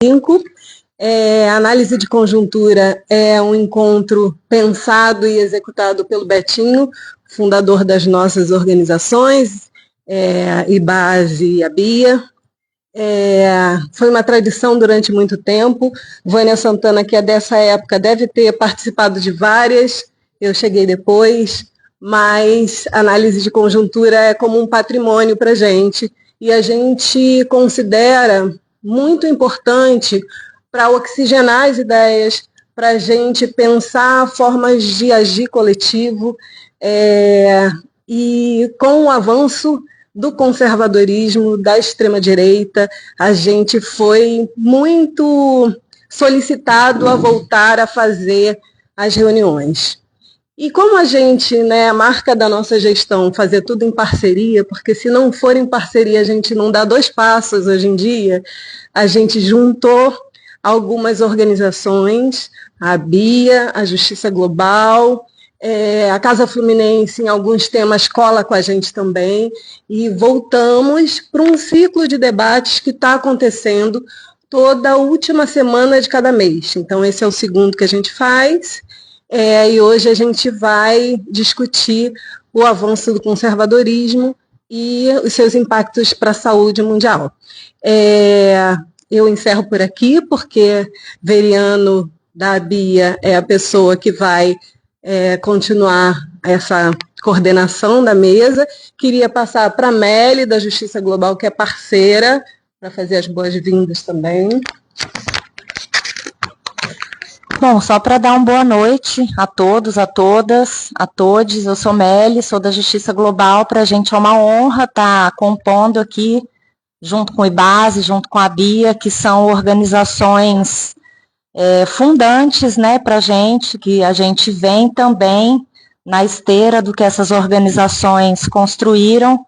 5. Análise de conjuntura é um encontro pensado e executado pelo Betinho, fundador das nossas organizações, IBASE e a BIA. Foi uma tradição durante muito tempo. Vânia Santana, que é dessa época, deve ter participado de várias, eu cheguei depois, mas análise de conjuntura é como um patrimônio para a gente, e a gente considera muito importante para oxigenar as ideias, para a gente pensar formas de agir coletivo, e com o avanço do conservadorismo, da extrema-direita, a gente foi muito solicitado a voltar a fazer as reuniões. E como a gente, a marca da nossa gestão, fazer tudo em parceria, porque se não for em parceria a gente não dá 2 passos hoje em dia, a gente juntou algumas organizações, a BIA, a Justiça Global, a Casa Fluminense em alguns temas cola com a gente também, e voltamos para um ciclo de debates que está acontecendo toda a última semana de cada mês. Então esse é o segundo que a gente faz, e hoje a gente vai discutir o avanço do conservadorismo e os seus impactos para a saúde mundial. Eu encerro por aqui, porque Veriano da BIA é a pessoa que vai continuar essa coordenação da mesa. Queria passar para a Meli, da Justiça Global, que é parceira, para fazer as boas-vindas também. Bom, só para dar uma boa noite a todos, a todas, a todos. Eu sou Meli, sou da Justiça Global. Para a gente é uma honra estar compondo aqui, junto com o IBASE, junto com a BIA, que são organizações fundantes, para a gente, que a gente vem também na esteira do que essas organizações construíram.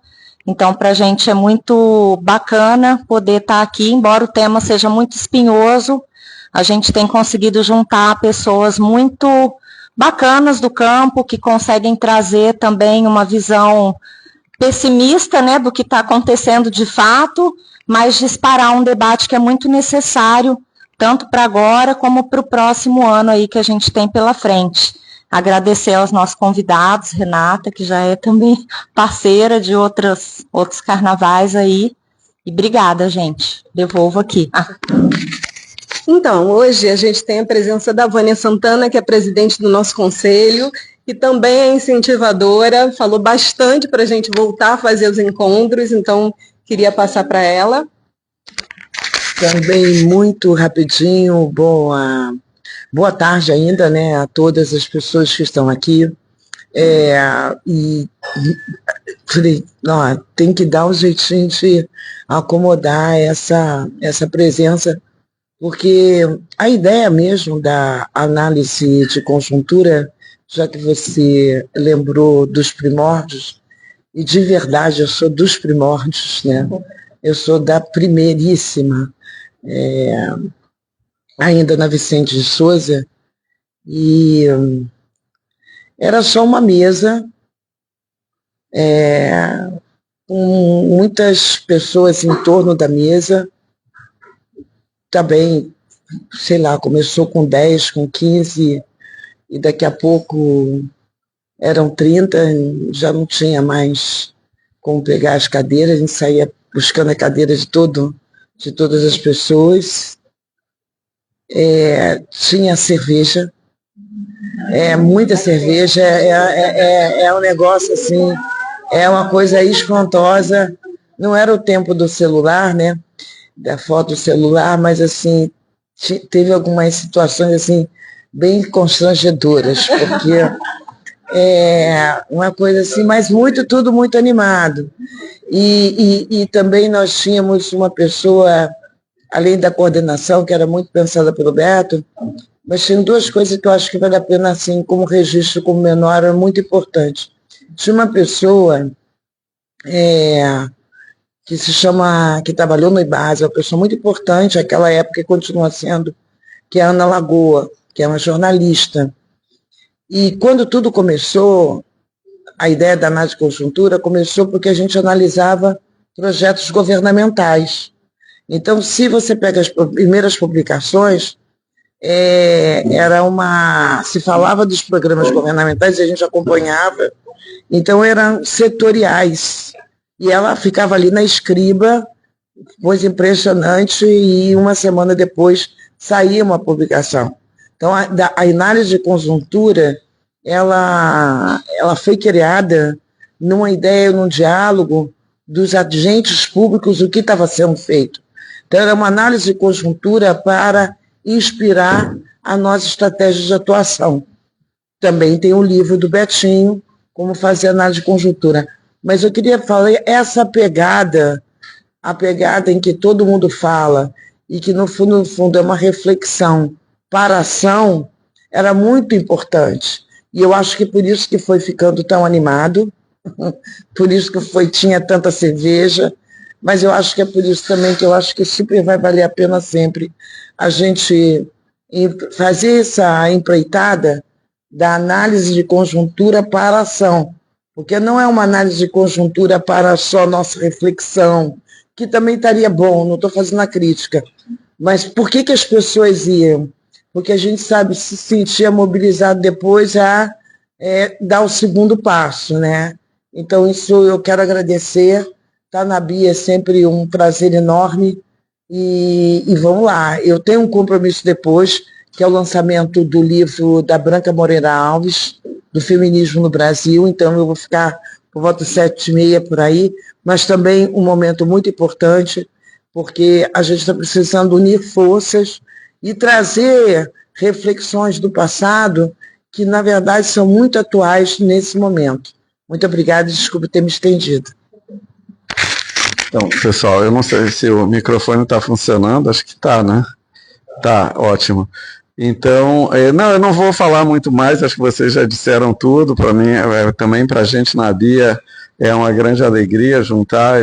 Então, para a gente é muito bacana poder estar aqui, embora o tema seja muito espinhoso, a gente tem conseguido juntar pessoas muito bacanas do campo, que conseguem trazer também uma visão pessimista, do que está acontecendo de fato, mas disparar um debate que é muito necessário, tanto para agora como para o próximo ano aí que a gente tem pela frente. Agradecer aos nossos convidados, Renata, que já é também parceira de outros carnavais aí, e obrigada, gente. Devolvo aqui. Então, hoje a gente tem a presença da Vânia Santana, que é presidente do nosso conselho, que também é incentivadora, falou bastante para a gente voltar a fazer os encontros, então queria passar para ela. Também muito rapidinho, boa tarde ainda, a todas as pessoas que estão aqui. Falei, tem que dar um jeitinho de acomodar essa presença, porque a ideia mesmo da análise de conjuntura, já que você lembrou dos primórdios, e de verdade eu sou dos primórdios, eu sou da primeiríssima, ainda na Vicente de Souza, e era só uma mesa com muitas pessoas em torno da mesa. Também, começou com 10, com 15, e daqui a pouco eram 30, já não tinha mais como pegar as cadeiras, a gente saía buscando a cadeira de todas as pessoas. Tinha cerveja, muita cerveja, é um negócio assim, é uma coisa espantosa. Não era o tempo do celular, da foto celular, mas assim, teve algumas situações assim, bem constrangedoras, porque uma coisa assim, mas tudo muito animado. E também nós tínhamos uma pessoa, além da coordenação, que era muito pensada pelo Beto, mas tinha 2 coisas que eu acho que vale a pena, assim, como registro, como menor, muito importante. Tinha uma pessoa que trabalhou no IBASE, uma pessoa muito importante naquela época e continua sendo, que é a Ana Lagoa, que é uma jornalista. E quando tudo começou, a ideia da análise de conjuntura começou porque a gente analisava projetos governamentais. Então, se você pega as primeiras publicações, se falava dos programas governamentais e a gente acompanhava, então eram setoriais. E ela ficava ali na escriba, coisa impressionante, e uma semana depois saía uma publicação. Então, a análise de conjuntura, ela foi criada numa ideia, num diálogo dos agentes públicos, o que estava sendo feito. Então, era uma análise de conjuntura para inspirar a nossa estratégia de atuação. Também tem o livro do Betinho, Como Fazer Análise de Conjuntura. Mas eu queria falar, essa pegada, a pegada em que todo mundo fala, e que no fundo é uma reflexão para a ação, era muito importante. E eu acho que por isso que foi ficando tão animado, por isso que tinha tanta cerveja, mas eu acho que é por isso também que eu acho que super vai valer a pena sempre a gente fazer essa empreitada da análise de conjuntura para a ação, porque não é uma análise de conjuntura para só nossa reflexão, que também estaria bom, não estou fazendo a crítica, mas por que as pessoas iam? Porque a gente sabe se sentia mobilizado depois a dar o segundo passo, né? Então isso eu quero agradecer, estar na Bia é sempre um prazer enorme, e vamos lá, eu tenho um compromisso depois, que é o lançamento do livro da Branca Moreira Alves, do Feminismo no Brasil, então eu vou ficar por volta de 7h30 por aí, mas também um momento muito importante, porque a gente está precisando unir forças e trazer reflexões do passado que, na verdade, são muito atuais nesse momento. Muito obrigada e desculpe ter me estendido. Então, pessoal, eu não sei se o microfone está funcionando, acho que está, né? Tá, ótimo. Então, não, eu não vou falar muito mais, acho que vocês já disseram tudo. Para mim, também para a gente na Bia, é uma grande alegria juntar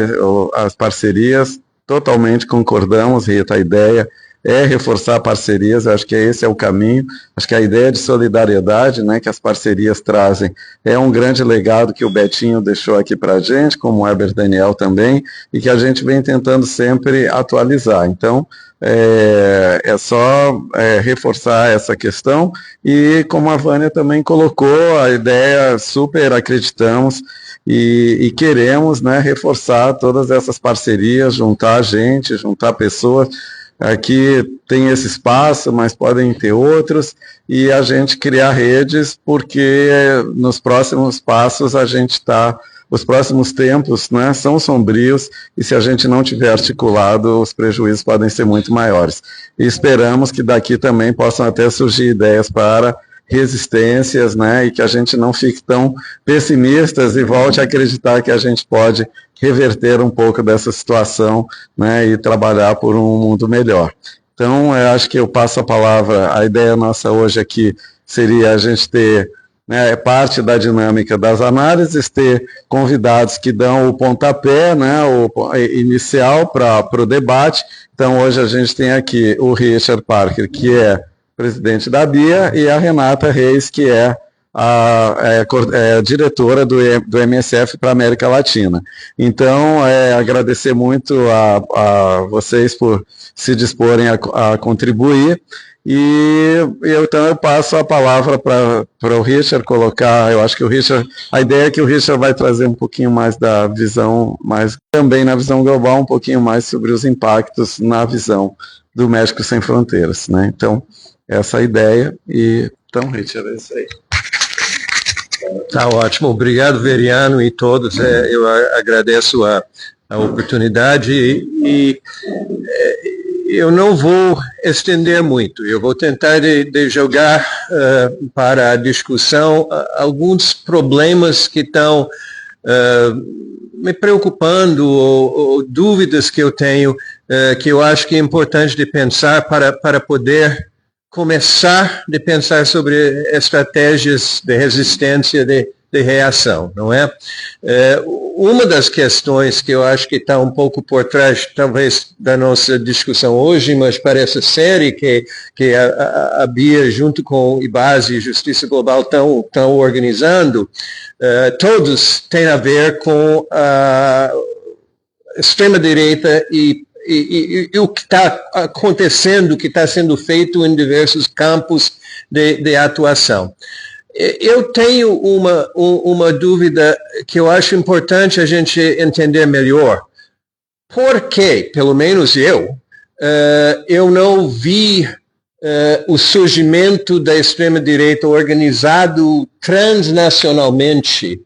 as parcerias, totalmente concordamos, Rita, a ideia é reforçar parcerias, eu acho que esse é o caminho, acho que a ideia de solidariedade, né, que as parcerias trazem, é um grande legado que o Betinho deixou aqui para a gente, como o Heber Daniel também, e que a gente vem tentando sempre atualizar. Então, é só reforçar essa questão, e como a Vânia também colocou, a ideia super acreditamos, e queremos, né, reforçar todas essas parcerias, juntar gente, juntar pessoas. Aqui tem esse espaço, mas podem ter outros, e a gente criar redes, porque nos próximos passos os próximos tempos, né, são sombrios, e se a gente não tiver articulado, os prejuízos podem ser muito maiores. E esperamos que daqui também possam até surgir ideias para resistências, né, e que a gente não fique tão pessimistas e volte a acreditar que a gente pode reverter um pouco dessa situação, né, e trabalhar por um mundo melhor. Então, eu acho que eu passo a palavra, a ideia nossa hoje aqui seria a gente ter, né, parte da dinâmica das análises, ter convidados que dão o pontapé, né, o inicial para o debate. Então, hoje a gente tem aqui o Richard Parker, que é presidente da Bia, e a Renata Reis, que é a diretora do MSF para a América Latina. Então, agradecer muito a vocês por se disporem a contribuir, então eu passo a palavra para o Richard colocar. Eu acho que a ideia é que o Richard vai trazer um pouquinho mais da visão, mas também na visão global, um pouquinho mais sobre os impactos na visão do Médicos Sem Fronteiras, né? Então, essa é a ideia, então, Richard, é isso aí. Tá ótimo, obrigado, Veriano, e todos. Eu agradeço a oportunidade e eu não vou estender muito. Eu vou tentar de jogar para a discussão alguns problemas que estão me preocupando, ou dúvidas que eu tenho, que eu acho que é importante de pensar para poder começar a pensar sobre estratégias de resistência, de reação, não é? Uma das questões que eu acho que está um pouco por trás, talvez, da nossa discussão hoje, mas parece séria, que a Bia, junto com o IBASE e Justiça Global, estão organizando, todos têm a ver com a extrema-direita e e o que está acontecendo, o que está sendo feito em diversos campos de atuação. Eu tenho uma dúvida que eu acho importante a gente entender melhor. Por que, pelo menos eu não vi o surgimento da extrema-direita organizado transnacionalmente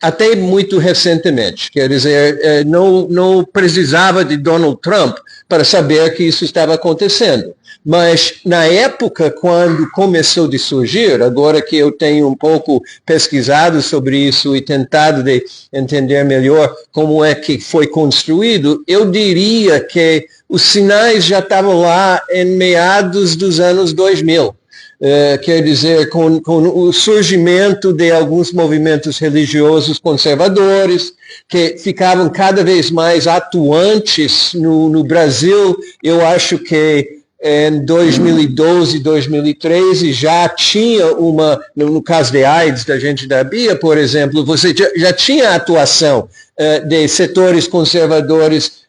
até muito recentemente. Quer dizer, não precisava de Donald Trump para saber que isso estava acontecendo. Mas na época, quando começou a surgir, agora que eu tenho um pouco pesquisado sobre isso e tentado de entender melhor como é que foi construído, eu diria que os sinais já estavam lá em meados dos anos 2000. Quer dizer, com o surgimento de alguns movimentos religiosos conservadores, que ficavam cada vez mais atuantes no Brasil. Eu acho que em 2012, 2013, já tinha no caso de AIDS, da gente da Bia, por exemplo, você já tinha atuação de setores conservadores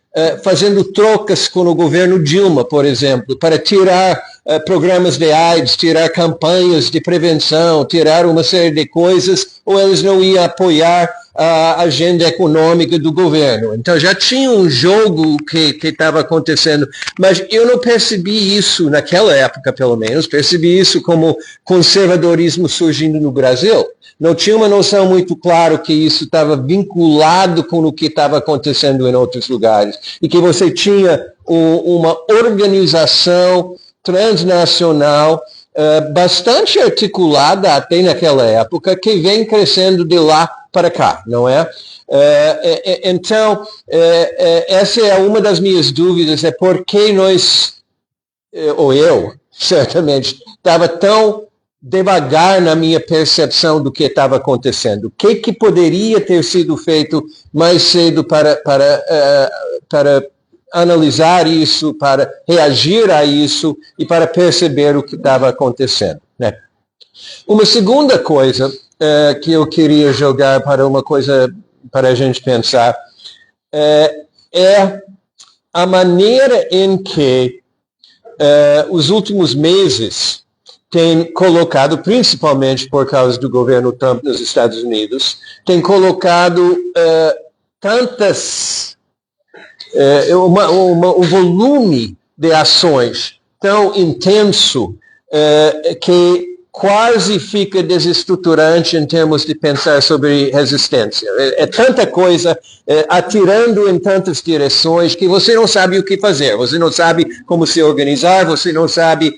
fazendo trocas com o governo Dilma, por exemplo, para tirar programas de AIDS, tirar campanhas de prevenção, tirar uma série de coisas, ou eles não iam apoiar a agenda econômica do governo. Então já tinha um jogo que estava acontecendo, mas eu não percebi isso naquela época, pelo menos, percebi isso como conservadorismo surgindo no Brasil. Não tinha uma noção muito clara que isso estava vinculado com o que estava acontecendo em outros lugares, e que você tinha uma organização transnacional bastante articulada até naquela época, que vem crescendo de lá para cá, não é? Então, essa é uma das minhas dúvidas, é por que nós, ou eu, certamente, estava tão devagar na minha percepção do que estava acontecendo. O que poderia ter sido feito mais cedo para analisar isso, para reagir a isso e para perceber o que estava acontecendo, né? Uma segunda coisa que eu queria jogar para uma coisa para a gente pensar é a maneira em que os últimos meses tem colocado, principalmente por causa do governo Trump nos Estados Unidos, tem colocado um volume de ações tão intenso que quase fica desestruturante em termos de pensar sobre resistência. É tanta coisa atirando em tantas direções que você não sabe o que fazer, você não sabe como se organizar, você não sabe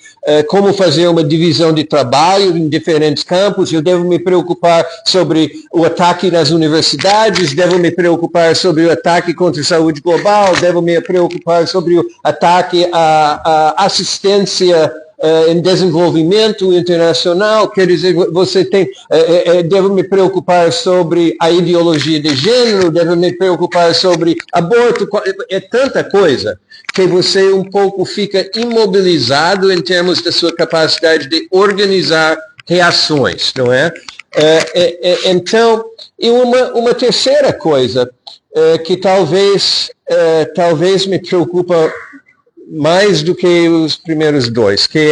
como fazer uma divisão de trabalho em diferentes campos. Eu devo me preocupar sobre o ataque nas universidades, devo me preocupar sobre o ataque contra a saúde global, devo me preocupar sobre o ataque à assistência em desenvolvimento internacional. Quer dizer, você tem, devo me preocupar sobre a ideologia de gênero, devo me preocupar sobre aborto, é tanta coisa que você um pouco fica imobilizado em termos da sua capacidade de organizar reações, não é? Então, e uma terceira coisa que talvez me preocupa mais do que os primeiros dois, que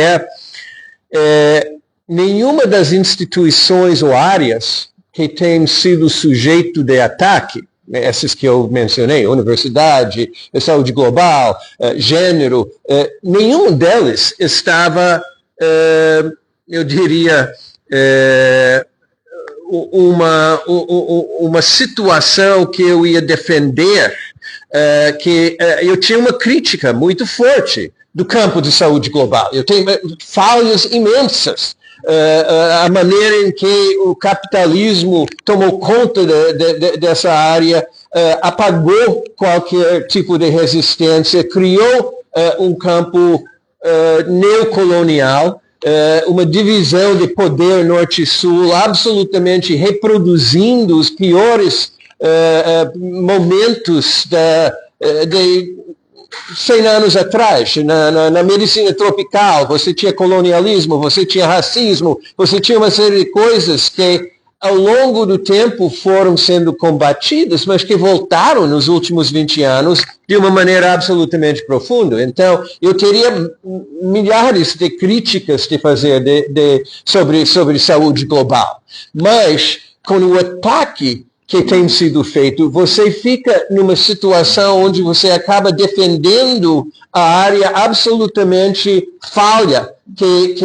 nenhuma das instituições ou áreas que tem sido sujeito de ataque, essas que eu mencionei, universidade, saúde global, gênero, nenhum deles estava, eu diria, uma situação que eu ia defender, que eu tinha uma crítica muito forte do campo de saúde global. Eu tenho falhas imensas. A maneira em que o capitalismo tomou conta dessa área, apagou qualquer tipo de resistência, criou um campo neocolonial, uma divisão de poder norte e sul, absolutamente reproduzindo os piores momentos de 100 anos atrás. Na medicina tropical, você tinha colonialismo, você tinha racismo, você tinha uma série de coisas que ao longo do tempo foram sendo combatidas, mas que voltaram nos últimos 20 anos de uma maneira absolutamente profunda. Então, eu teria milhares de críticas de fazer sobre saúde global, mas com o ataque que tem sido feito, você fica numa situação onde você acaba defendendo a área absolutamente falha que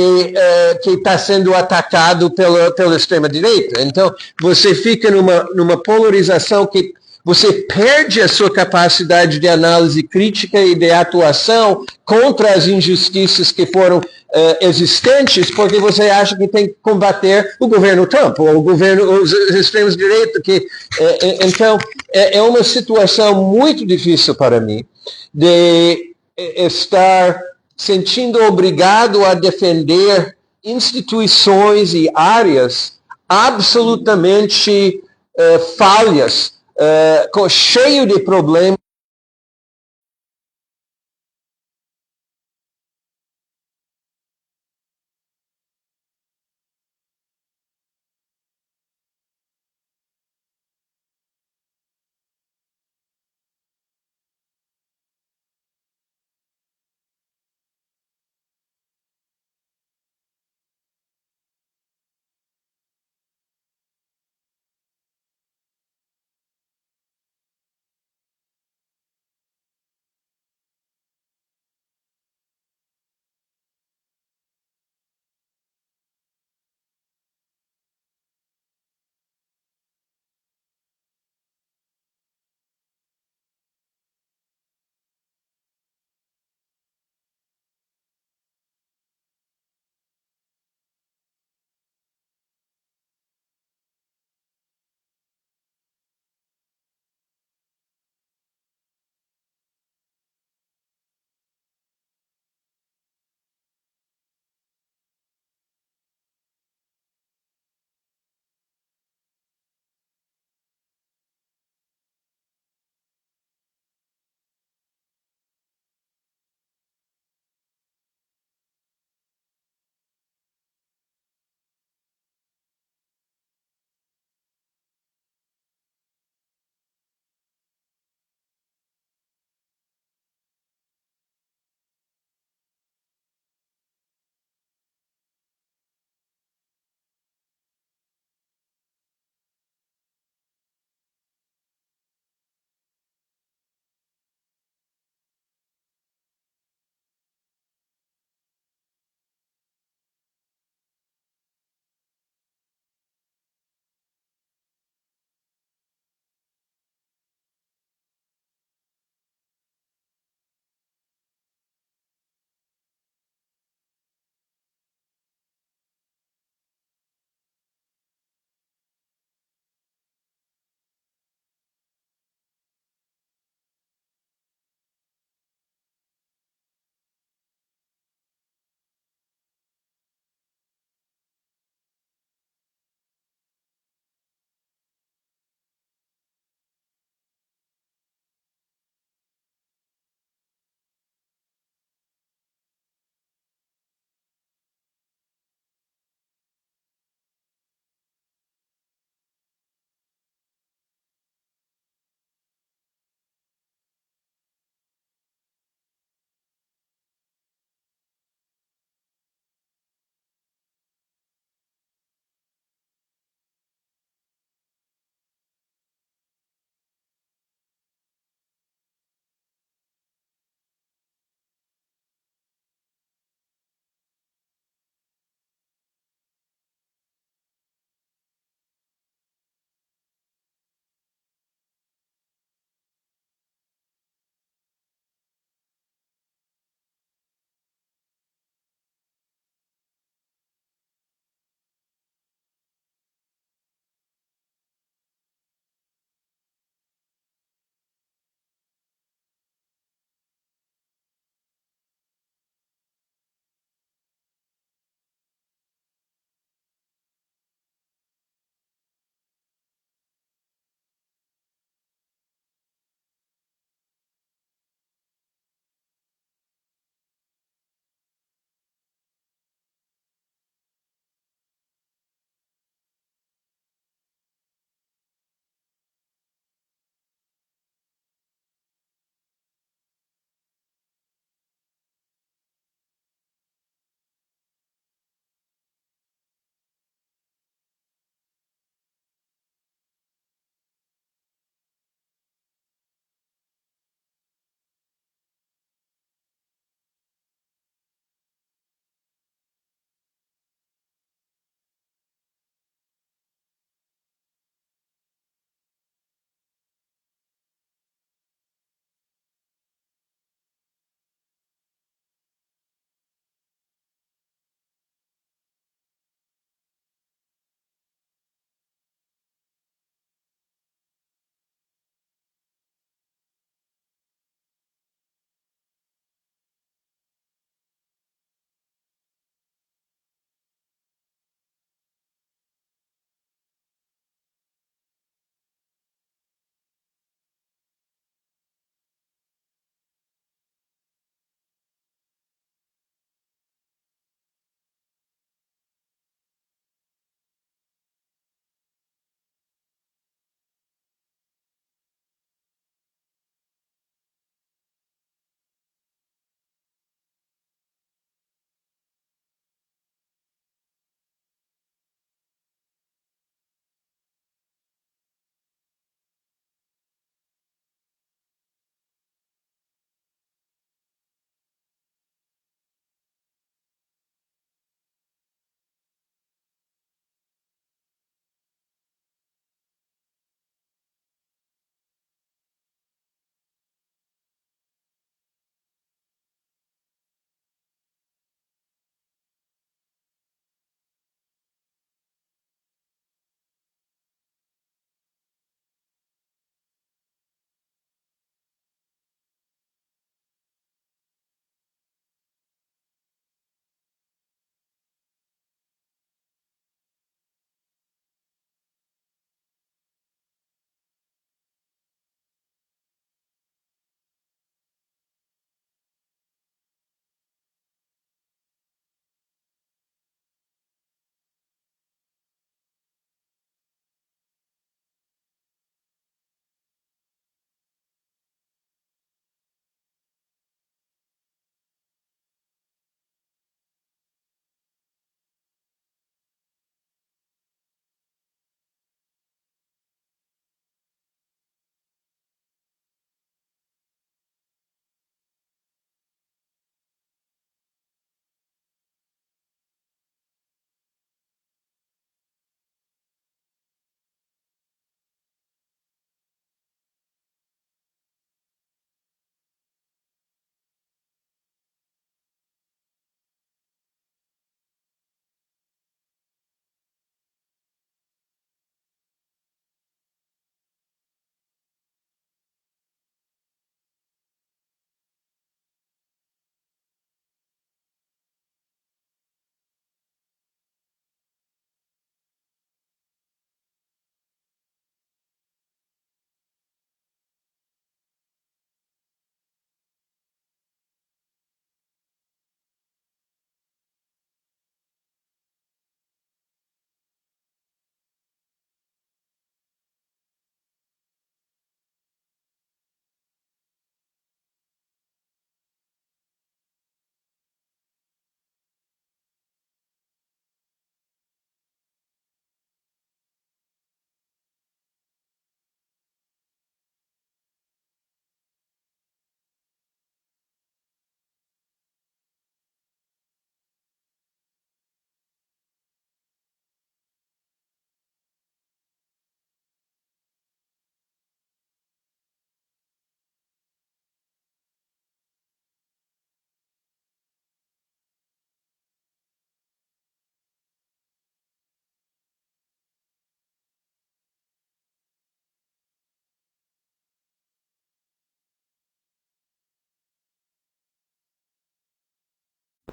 está sendo atacado pela extrema-direita. Então, você fica numa polarização que você perde a sua capacidade de análise crítica e de atuação contra as injustiças que foram existentes, porque você acha que tem que combater o governo Trump, ou os extremos direitos. Então, é uma situação muito difícil para mim de estar sentindo obrigado a defender instituições e áreas absolutamente falhas, cheio de problemas.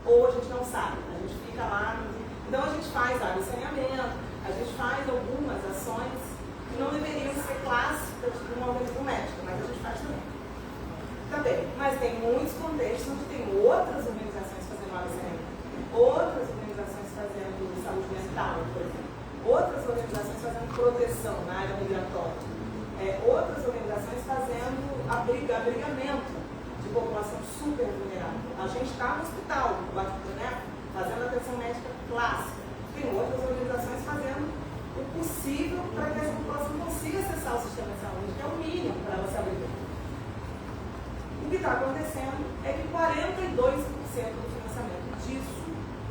ou a gente não sabe, a gente fica lá. Então a gente faz água e saneamento, a gente faz algumas ações que não deveriam ser clássicas de um organismo médico, mas a gente faz também. Mas tem muitos contextos onde tem outras organizações fazendo água e saneamento, outras organizações fazendo saúde mental, por exemplo, outras organizações fazendo proteção na área migratória, outras organizações fazendo abrigamento de população super vulnerável. A gente está no hospital, né, fazendo atenção médica clássica. Tem outras organizações fazendo o possível para que essa população consiga acessar o sistema de saúde, que é o mínimo para ela se abrigar. O que está acontecendo é que 42% do financiamento disso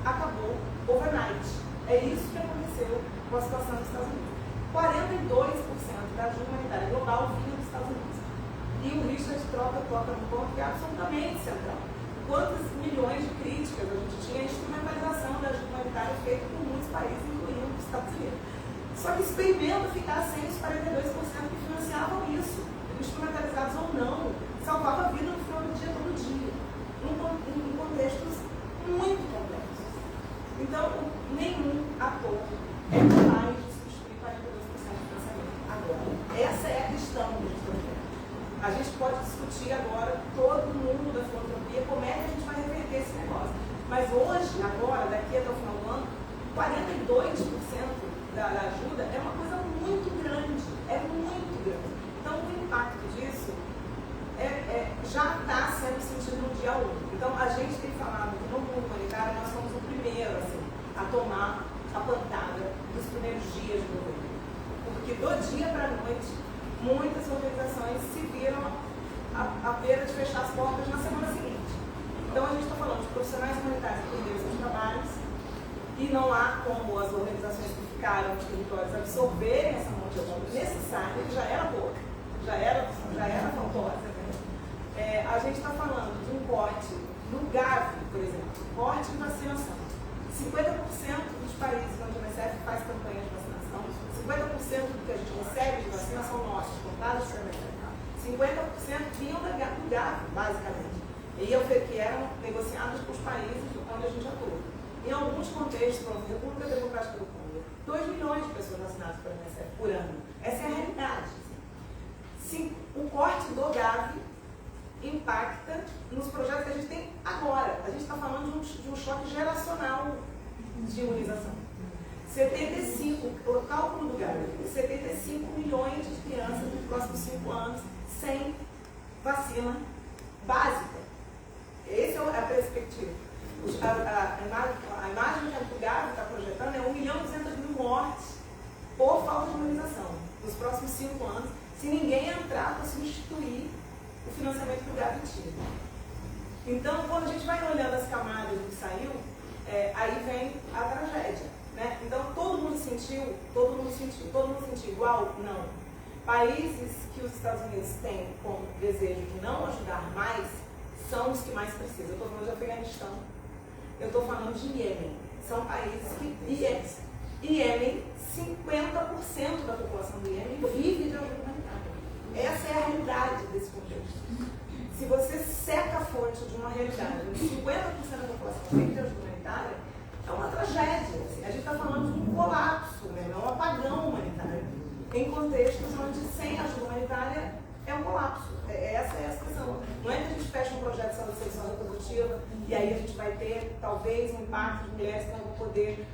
acabou overnight. É isso que aconteceu com a situação dos Estados Unidos. 42% da ajuda humanitária global vinha dos Estados Unidos. E o Richard toca num ponto que é absolutamente central. Quantas milhões de críticas a gente tinha a instrumentalização da ajuda humanitária feita por muitos países, incluindo os Estados Unidos. Só que experimenta ficar sem os 42% que financiavam isso, instrumentalizados ou não, salvava a vida no final do dia, todo dia, em contextos muito complexos. Então, nenhum ator é capaz de substituir 42% de financiamento agora. Essa é a questão que a gente está vendo. A gente pode discutir agora, todo mundo da filantropia, como é que a gente vai reverter esse negócio. Mas hoje, agora, daqui até o final do ano, 42% da ajuda é uma coisa muito grande. É muito grande. Então, o impacto disso já está sendo sentido no dia 1. Então, a gente tem falado que no mundo humanitário nós somos o primeiro a tomar a plantada nos primeiros dias do governo. Porque do dia para a noite, muitas organizações se viram à beira de fechar as portas na semana seguinte. Então a gente está falando de profissionais humanitários que perderam seus trabalhos e não há como as organizações que ficaram nos territórios absorverem essa mão de obra necessária, que já era pouca, já era faltosa. Né? A gente está falando de um corte no Gavi, por exemplo, corte em vacinação. 50% dos países onde a Unicef faz campanha de vacinação, 50% do que a gente recebe de vacina são nossos, contados pela Unicef. 50% vinham do Gavi, basicamente, que eram negociados por países onde a gente atua. Em alguns contextos, como a República Democrática do Congo, 2 milhões de pessoas vacinadas pela Unicef por ano. Essa é a realidade. Sim, o corte do Gavi impacta nos projetos que a gente tem agora. A gente está falando de um choque geracional de imunização. 75, o cálculo do Gavi, 75 milhões de crianças nos próximos 5 anos sem vacina básica. Essa é a perspectiva. A imagem que o Gavi está projetando é 1.200.000 mortes por falta de imunização nos próximos 5 anos, se ninguém entrar para substituir o financiamento que o Gavi tinha. Então, quando a gente vai olhando as camadas do que saiu, aí vem a tragédia. Né? Então, todo mundo sentiu igual? Não. Países que os Estados Unidos têm como desejo de não ajudar mais são os que mais precisam. Eu estou falando de Afeganistão, eu estou falando de Iêmen. São países que... Iêmen, 50% da população do Iêmen vive de ajuda humanitária. Essa é a realidade desse contexto. Se você seca a fonte de uma realidade onde 50% da população vive de ajuda humanitária, é uma tragédia. Assim. A gente está falando de um colapso, né? É um apagão humanitário. Em contextos onde sem ajuda humanitária é um colapso. Essa é a situação. Não é que a gente fecha um projeto de saúde sexual reprodutiva e aí a gente vai ter, talvez, um impacto de mulheres que não vão poder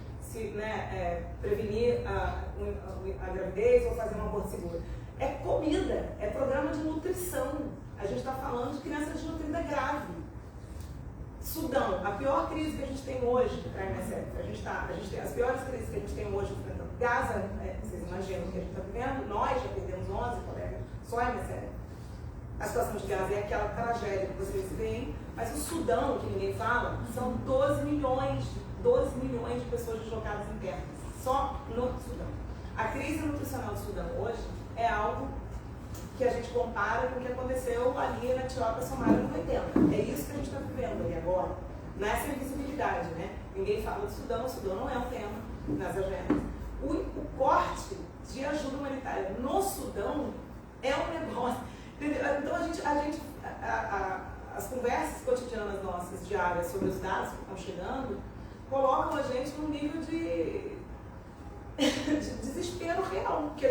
prevenir a gravidez ou fazer um aborto seguro. É comida, é programa de nutrição. A gente está falando de criança desnutrida grave. Sudão, a pior crise que a gente tem hoje para a MSF, a gente tem as piores crises que a gente tem hoje enfrentando Gaza, vocês imaginam o que a gente está vivendo, nós já perdemos 11 colegas, só a MSF. A situação de Gaza é aquela tragédia que vocês veem, mas o Sudão, que ninguém fala, são 12 milhões de pessoas deslocadas internas, só no Sudão. A crise nutricional do Sudão hoje é algo que a gente compara com o que aconteceu ali na Etiópia, Somália, no 80. É isso que a gente está vivendo ali agora, nessa invisibilidade, né? Ninguém fala do Sudão, o Sudão não é um tema nas agendas. O corte de ajuda humanitária no Sudão é um negócio. Entendeu? Então as conversas cotidianas nossas, diárias, sobre os dados que estão chegando, colocam a gente num nível de desespero real, porque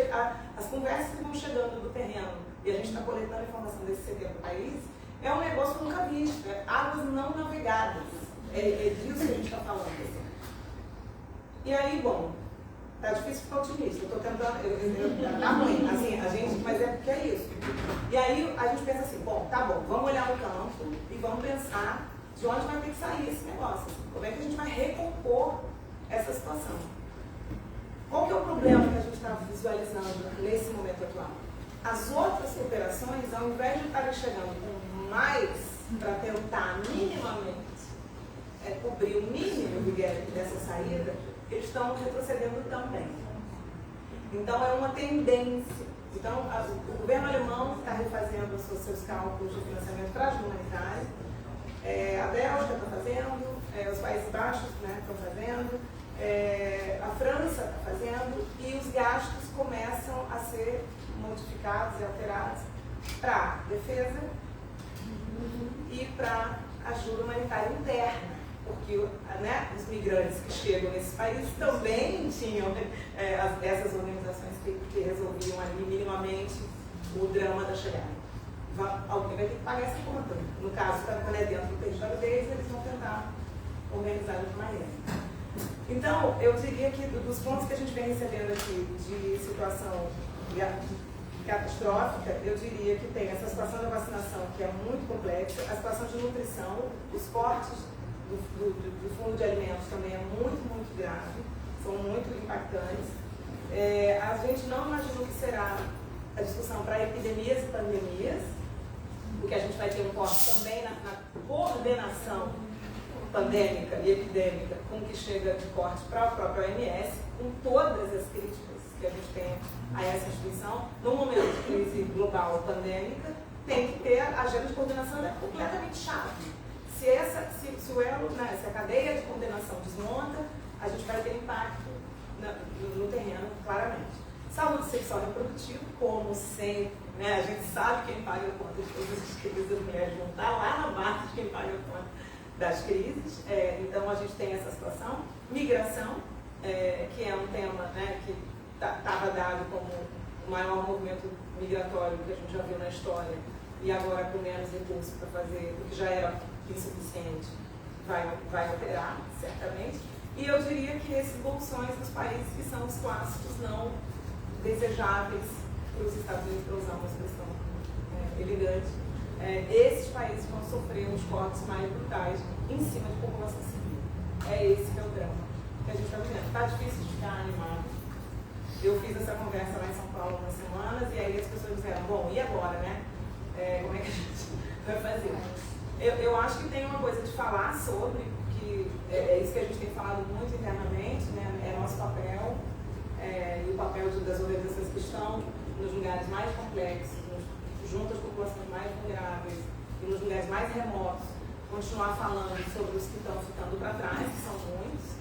as conversas que vão chegando do terreno e a gente está coletando informação desse 70 países, é um negócio nunca visto, águas não navegadas, é disso que a gente está falando. E aí, bom, tá difícil ficar otimista, eu estou tentando, tá ruim, assim, a gente, mas é porque é isso. E aí a gente pensa assim, bom, tá bom, vamos olhar o campo e vamos pensar de onde vai ter que sair esse negócio, como é que a gente vai recompor essa situação. Qual que é o problema que a gente está visualizando nesse momento atual? As outras operações, ao invés de estarem chegando com mais para tentar minimamente cobrir o mínimo do gap dessa saída, eles estão retrocedendo também. Então é uma tendência. Então o governo alemão está refazendo os seus cálculos de financiamento para a ajuda humanitária, a Bélgica está fazendo, os Países Baixos, né, estão fazendo, a França está fazendo, e os gastos começam a ser modificados e alterados para defesa e para ajuda humanitária interna, porque os migrantes que chegam nesses países também tinham essas organizações que resolviam ali minimamente o drama da chegada. Alguém vai ter que pagar essa conta. No caso, quando é dentro do território deles, eles vão tentar organizar de outra maneira. Então, eu diria que dos pontos que a gente vem recebendo aqui de situação catastrófica, eu diria que tem essa situação da vacinação, que é muito complexa, a situação de nutrição, os cortes do fundo de alimentos também é muito, muito grave, são muito impactantes. A gente não imaginou que será a discussão para epidemias e pandemias, porque a gente vai ter um corte também na coordenação pandêmica e epidêmica, com que chega de corte para a própria OMS, com todas as críticas que a gente tem a essa instituição. No momento de crise global pandêmica, tem que ter a agenda de coordenação, é completamente chave. Se o elo, se a cadeia de coordenação desmonta, a gente vai ter impacto no terreno, claramente. Saúde sexual e reprodutiva, como sempre, a gente sabe quem paga a conta de todas as crises das mulheres, não está lá na base de quem paga a conta das crises, então a gente tem essa situação. Migração, que é um tema que estava dado como o maior movimento migratório que a gente já viu na história, e agora com menos recursos para fazer o que já era insuficiente, vai operar, certamente. E eu diria que esses bolsões dos países que são os clássicos não desejáveis para os Estados Unidos, para usar uma expressão elegante, esses países vão sofrer os cortes mais brutais em cima de população civil. É esse que é o drama que a gente está vivendo. Está difícil de ficar animado. Eu fiz essa conversa lá em São Paulo umas semanas e aí as pessoas disseram, bom, e agora, né? Como é que a gente vai fazer? Eu acho que tem uma coisa de falar sobre, que é isso que a gente tem falado muito internamente, é nosso papel, e o papel das organizações que estão nos lugares mais complexos, junto às populações mais vulneráveis e nos lugares mais remotos, continuar falando sobre os que estão ficando para trás, que são muitos,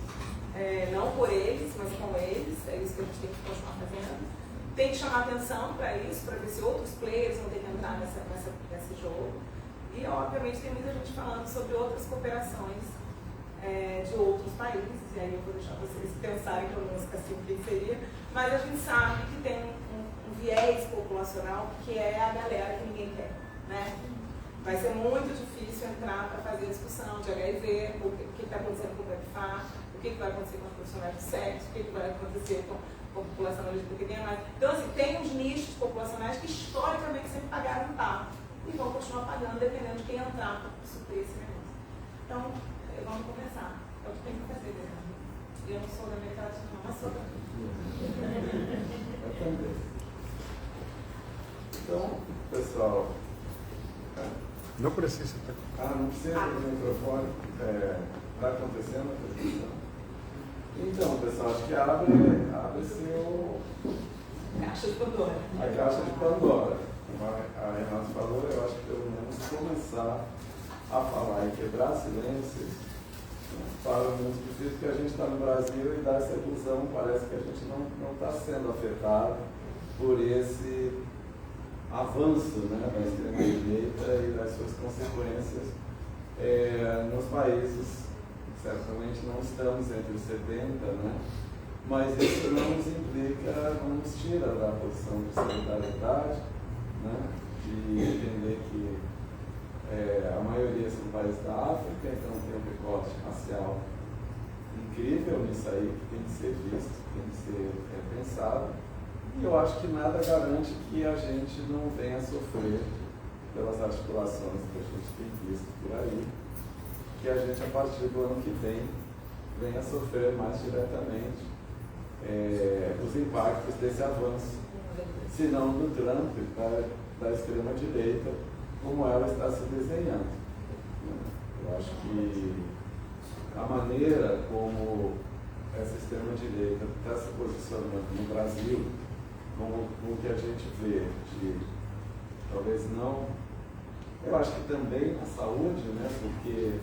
não por eles, mas com eles, é isso que a gente tem que continuar fazendo. Tem que chamar atenção para isso, para ver se outros players vão ter que entrar nesse jogo. E, obviamente, tem muita gente falando sobre outras cooperações de outros países, e aí eu vou deixar vocês pensarem conosco assim o que seria, mas a gente sabe que tem um viés populacional que é a galera que ninguém quer, Vai ser muito difícil entrar para fazer discussão de HIV, o que está acontecendo com o PEPFAR, o que vai acontecer com os profissionais de sexo, o que vai acontecer com a população LGBT+. Então, assim, tem uns nichos populacionais que historicamente sempre pagaram pago e vão continuar pagando dependendo de quem entrar para suprir esse negócio. Então, vamos começar. É o que tem que fazer, né? Eu não sou da América Latina, mas sou da Eu também. Então, pessoal... Não precisa. Não precisa do microfone. Está acontecendo a apresentação? Então, pessoal, acho que abre-se Caixa de Pandora. a caixa de Pandora. Como a Renata falou, eu acho que pelo menos começar a falar e quebrar silêncios para o muito difícil, porque a gente está no Brasil e dá essa ilusão, parece que a gente não está sendo afetado por esse avanço, né, da extrema-direita e das suas consequências nos países. Certamente não estamos entre os 70, né? Mas isso não nos implica, não nos tira da posição de solidariedade, né? De entender que a maioria são países da África, então tem um recorte racial incrível nisso aí, que tem que ser visto, tem que ser pensado. E eu acho que nada garante que a gente não venha sofrer pelas articulações que a gente tem visto por aí, que a gente, a partir do ano que vem, venha sofrer mais diretamente os impactos desse avanço, se não do Trump, da extrema-direita, como ela está se desenhando. Eu acho que a maneira como essa extrema-direita está se posicionando no Brasil, como o que a gente vê de, talvez não, eu acho que também a saúde, né, porque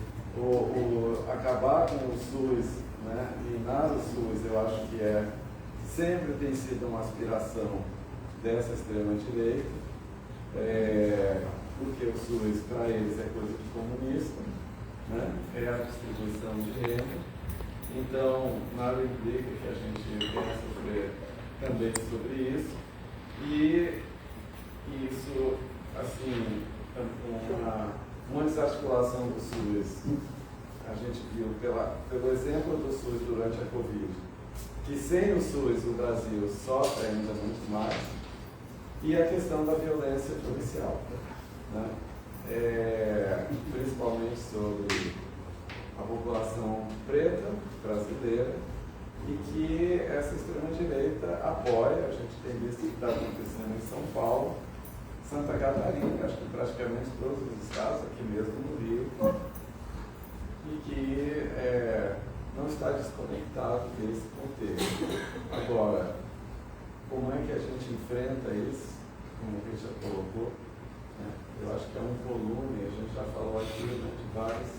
acabar com o SUS, né, minar o SUS, eu acho que sempre tem sido uma aspiração dessa extrema-direita, porque o SUS para eles é coisa de comunista, né, é a distribuição de renda, então nada implica que a gente venha a sofrer também sobre isso, e isso, assim, uma desarticulação do SUS, a gente viu pelo exemplo do SUS durante a Covid, que sem o SUS o Brasil sofre ainda muito mais, e a questão da violência policial, né? Principalmente sobre a população preta brasileira, e que essa extrema-direita apoia. A gente tem visto o que está acontecendo em São Paulo, Santa Catarina, acho que praticamente todos os estados, aqui mesmo no Rio, e que não está desconectado desse contexto. Agora, como é que a gente enfrenta isso, como a gente já colocou, né? Eu acho que é um volume, a gente já falou aqui, né, de várias,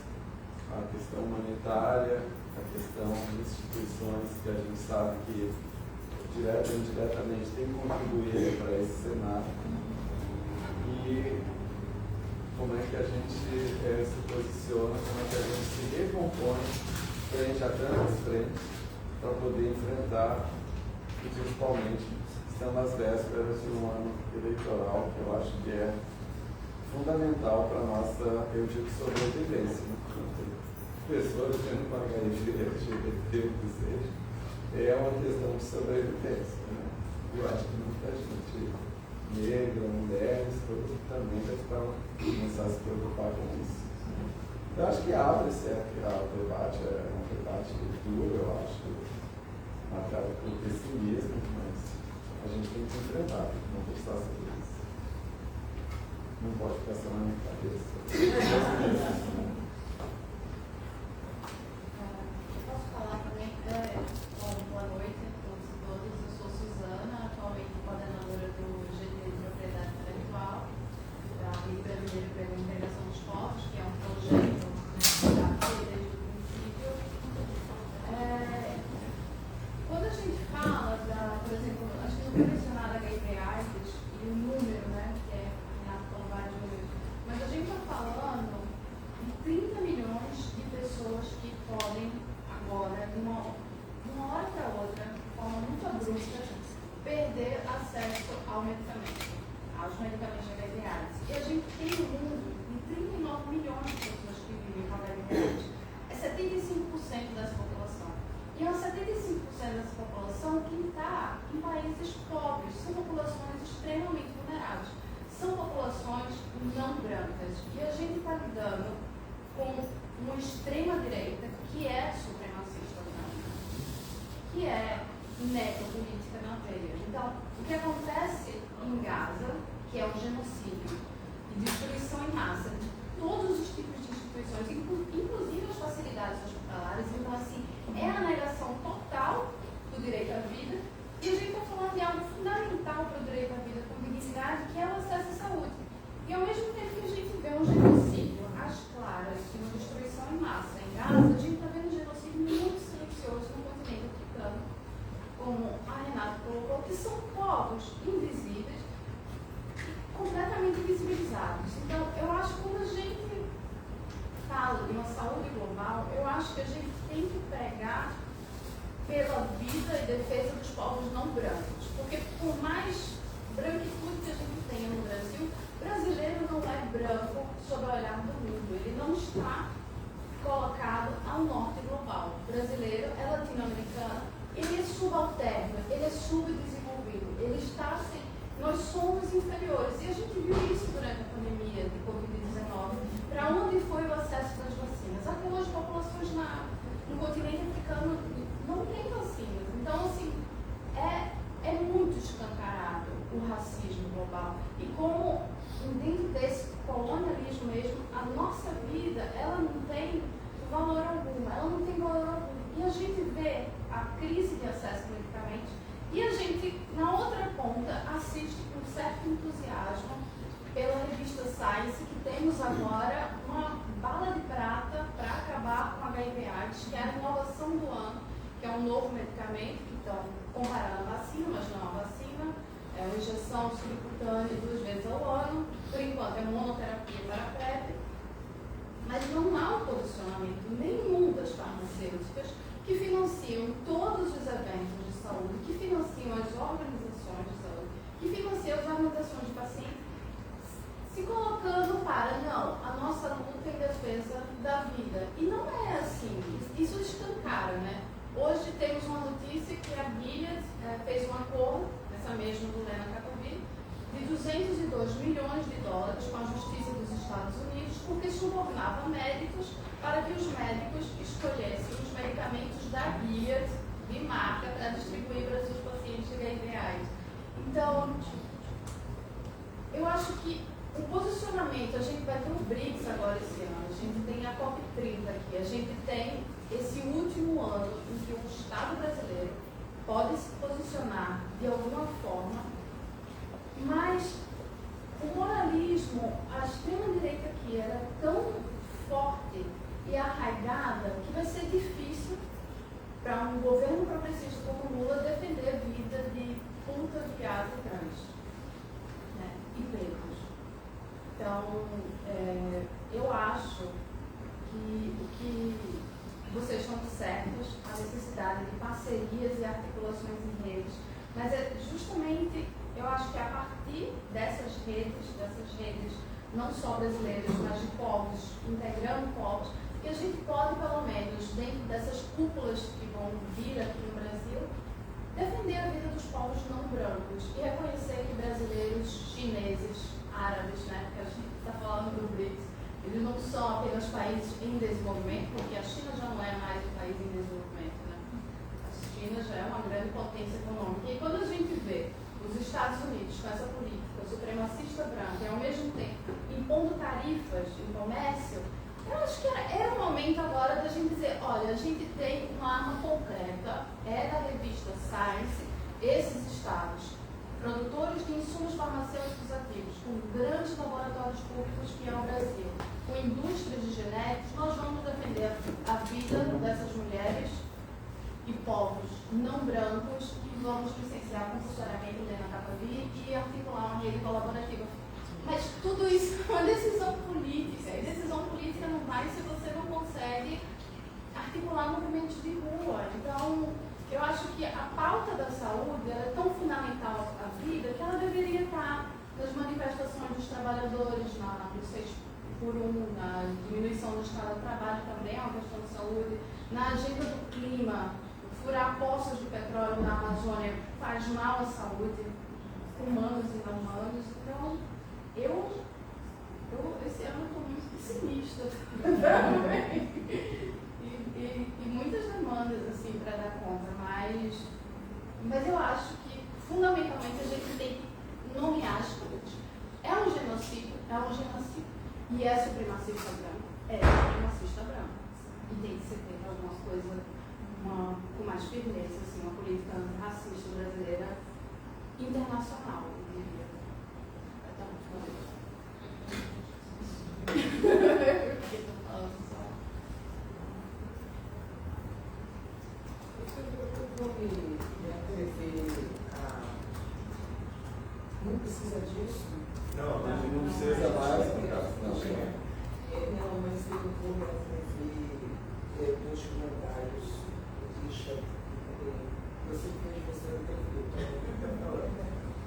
a questão humanitária, a questão de instituições que a gente sabe que direta ou indiretamente tem contribuído para esse cenário, e como é que a gente se posiciona, como é que a gente se recompõe frente a tantas frentes para poder enfrentar, e principalmente estando às vésperas de um ano eleitoral, que eu acho que é fundamental para a nossa, eu digo, sobrevivência. Pessoas tendo uma LGBT, que seja, é uma questão de sobrevivência, né? Eu acho que muita gente negra, mulheres, todos também já estão começar a se preocupar com isso. Eu acho que abre-se o debate, é um debate duro, eu acho, marcado por pessimismo, mas a gente tem que se enfrentar, não pensar sobre isso. Não pode ficar só na minha cabeça. Posso falar também? Boa noite a todos e todas. Eu sou Suzana, atualmente coordenadora do GT de Propriedade Intelectual, da Rede Brasileira pela Integração dos Povos, que é um projeto da desde o princípio. Quando a gente fala, por exemplo, acho que não foi mencionado HIV/AIDS e o número, né, que é vários números, mas a gente está falando de 30 milhões de pessoas que podem agora, de uma hora para outra, de forma muito abrupta, perder acesso ao medicamento, aos medicamentos de HIV/AIDS. E a gente tem um mundo de 39 milhões de pessoas que vivem com HIV/AIDS. É 75% dessa população. E é 75% dessa população que está em países pobres, são populações extremamente vulneráveis. São populações não brancas. E a gente está lidando com uma extrema-direita que é supremacista branca, que é necropolítica na veia. Então, o que acontece em Gaza, que é o genocídio e destruição em massa de todos os tipos de instituições, inclusive as facilidades hospitalares, então, assim, é a negação total do direito à vida. E a gente está falando de algo fundamental para o direito à vida com dignidade, que é o acesso à saúde. E ao mesmo tempo que a gente vê um genocídio às claras e uma destruição em massa em Gaza, a gente está vendo um genocídio muito silencioso no continente africano, como a Renata colocou, que são povos que a gente tem que pregar pela vida e defesa dos povos não brancos. Porque por mais branquitude que a gente tenha no Brasil, brasileiro não é branco sob o olhar do mundo. Ele não está colocado ao norte global. O brasileiro é latino-americano, ele é subalterno, ele é subdesenvolvido, ele está assim, nós somos inferiores. E a gente viu isso durante a pandemia de Covid-19. Para onde foi o acesso das vacinas? Até hoje, populações no continente africano não têm vacinas. Então, assim, é muito escancarado o racismo global. E como dentro desse colonialismo mesmo, a nossa vida, ela não tem valor algum, ela não tem valor algum. E a gente vê a crise de acesso a medicamentos e a gente, na outra ponta, assiste com certo entusiasmo pela revista Science, que temos agora uma bala de prata para acabar com a HIV/AIDS, que é a inovação do ano, que é um novo medicamento, que estão comparando a vacina, mas não a vacina, é uma injeção subcutânea 2 vezes ao ano, por enquanto é monoterapia para PrEP, mas não há um posicionamento nenhum das farmacêuticas que financiam todos os eventos de saúde, que financiam as organizações de saúde, que financiam as organizações de pacientes, se colocando para, não, a nossa luta em defesa da vida. E não é assim, isso escancara, né? Hoje temos uma notícia que a Gilead fez um acordo, essa mesma do Lena Catavi, de 202 milhões de dólares com a Justiça dos Estados Unidos, porque subornava médicos para que os médicos escolhessem os medicamentos da Gilead de marca para distribuir para seus pacientes de HIV/AIDS. Então, eu acho que o posicionamento, a gente vai ter um BRICS agora esse ano, a gente tem a COP30 aqui, a gente tem esse último ano em que o Estado brasileiro pode se posicionar de alguma forma, mas o moralismo, a extrema-direita aqui era tão forte e arraigada que vai ser difícil para um governo progressista como Lula defender a vida de puta, viado e trans, né? E pretos. Então, eu acho que o que vocês estão certos, a necessidade de parcerias e articulações em redes, mas é justamente, eu acho que a partir dessas redes não só brasileiras, mas de povos, integrando povos, que a gente pode, pelo menos, dentro dessas cúpulas que vão vir aqui no Brasil, defender a vida dos povos não brancos e reconhecer que brasileiros, chineses, árabes, né, que a gente está falando do BRICS, eles não são apenas países em desenvolvimento, porque a China já não é mais um país em desenvolvimento, né? A China já é uma grande potência econômica. E quando a gente vê os Estados Unidos com essa política supremacista branca e ao mesmo tempo impondo tarifas em comércio, eu acho que era o momento agora da gente dizer, olha, a gente tem uma arma concreta, é da revista Science, esses estados, produtores de insumos farmacêuticos ativos, com grandes laboratórios públicos que é o Brasil, com indústrias de genéricos, nós vamos defender a vida dessas mulheres e povos não brancos e vamos licenciar compulsoriamente o Lena Catavi e articular uma rede colaborativa. Mas tudo isso é uma decisão política, e decisão política não vai se você não consegue articular movimentos de rua. Então, eu acho que a pauta da saúde é tão fundamental à vida que ela deveria estar nas manifestações dos trabalhadores, no 6x1, na diminuição do estado do trabalho também é uma questão de saúde, na agenda do clima, furar poços de petróleo na Amazônia faz mal à saúde, humanos e não humanos. Então, eu esse ano estou muito pessimista e muitas demandas assim para dar conta, mas eu acho que fundamentalmente a gente tem que nomear as coisas. É um genocídio, e é supremacista branco, é supremacista branco, e tem que ser feita alguma coisa com mais firmeza, assim, uma política antirracista brasileira internacional, eu diria. Não precisa disso? Não, mas não precisa mais. Não, mas eu vou referir dos comentários do Richard. Você fez, você não tem feito.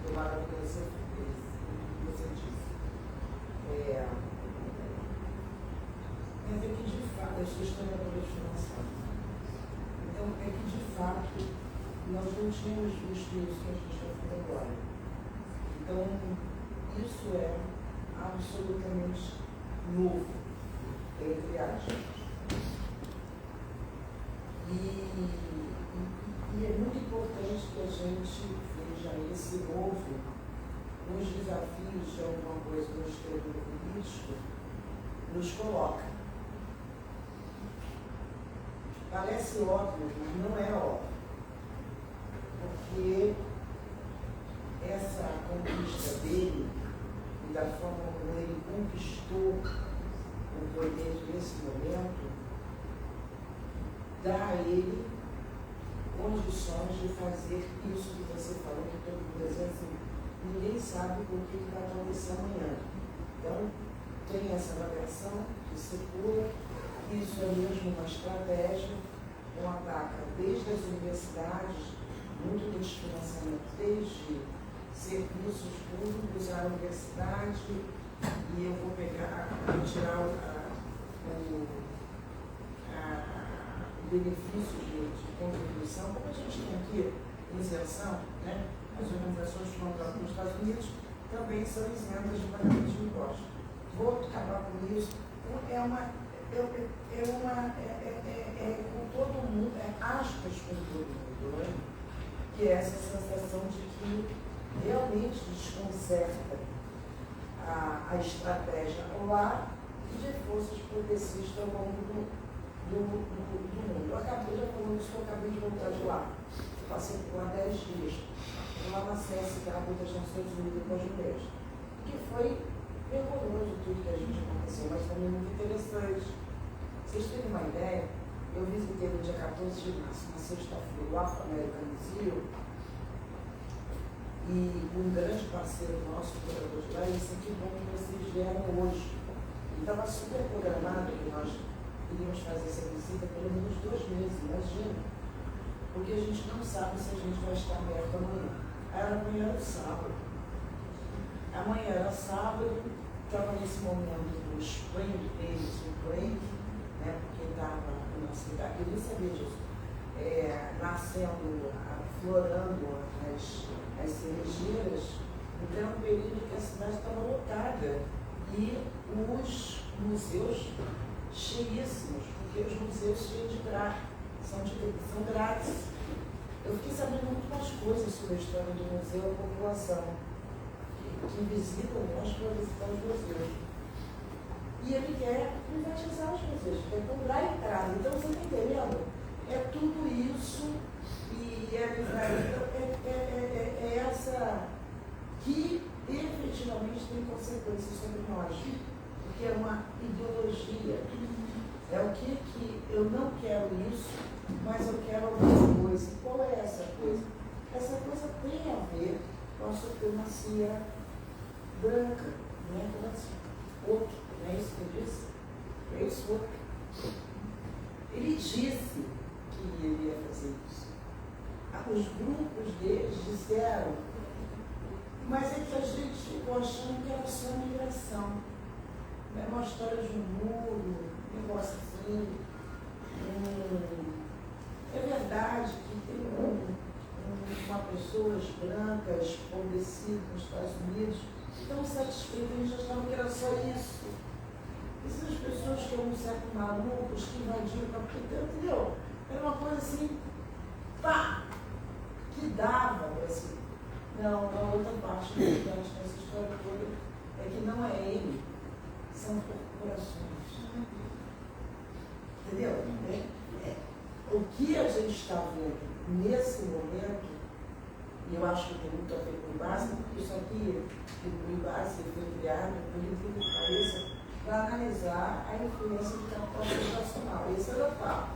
Tomara que você fez, você disse. Mas é que de fato, as historiadoras financeiras. Então, é que de fato, nós não tínhamos visto isso que a gente está fazendo agora. Então, isso é absolutamente novo, entre aspas. E é muito importante que a gente veja esse novo nos desafios de alguma coisa no esquerdo político, nos coloca. Parece óbvio, mas não é óbvio. Porque essa conquista dele e da forma como ele conquistou o poder nesse momento, dá a ele condições de fazer isso que você falou, que todo mundo diz assim, ninguém sabe o que vai acontecer amanhã. Então, tem essa avaliação que se cura, isso é mesmo uma estratégia, um ataque desde as universidades, muito dos financiamentos, desde serviços públicos à universidade, e eu vou tirar o benefício de contribuição, como a gente tem aqui, isenção, né? As organizações que vão para os Estados Unidos também são isentas de pagamento de impostos. Vou acabar com isso. Com todo mundo, aspas com todo mundo, né? Que é essa sensação de que realmente desconcerta a estratégia lá e de forças progressistas ao longo do mundo. Eu acabei de falar isso, eu acabei de voltar de lá. Eu passei por lá 10 dias, lá na CSK das Nações Unidas depois de um mês. Que foi vergonhoso tudo que a gente aconteceu, mas também muito interessante. Vocês terem uma ideia, eu visitei no dia 14 de março, na sexta-feira, o Afro-American Museum, e um grande parceiro nosso, o curador de lá, e disse que bom que vocês vieram hoje. E estava super programado que nós iríamos fazer essa visita pelo menos 2 meses, imagina. Porque a gente não sabe se a gente vai estar aberto amanhã. Amanhã era sábado. Amanhã era sábado, estava nesse momento do spring deles, o break, né, porque estava na cidade, eu nem sabia disso, nascendo, aflorando as cerejeiras, então é um período que a cidade estava lotada e os museus cheíssimos, porque os museus cheios de grátis, são grátis. Eu fiquei sabendo muito mais coisas sobre a história do museu e a população que visitam nós para visitar os museus. E ele quer privatizar os museus, quer cobrar a entrada. Então, você está entendendo? É tudo isso e é essa que efetivamente tem consequências sobre nós. Porque é uma ideologia. É o que eu não quero isso, mas eu quero alguma coisa. Qual é essa coisa? Essa coisa tem a ver com a supremacia branca, né? Outro, não é isso que ele disse? É isso outro. Ele disse que ele ia fazer isso. Os grupos deles disseram, mas é que a gente ficou achando que era só migração. É uma história de um muro, um negócio assim. É verdade que tem uma pessoas brancas, empobrecidas nos Estados Unidos, tão satisfeitas, eles achavam que era só isso. Essas pessoas que eram um certo malucos, que invadiram o capitão, entendeu? Era uma coisa assim, pá, que dava para assim. Não, a outra parte importante dessa história toda é que não é ele, são corporações. Entendeu? O que a gente está vendo nesse momento, e eu acho que tem muito a ver com o básico, porque isso aqui, o básico foi criado, por incrível que pareça, para analisar a influência do capital internacional. Esse era o papo.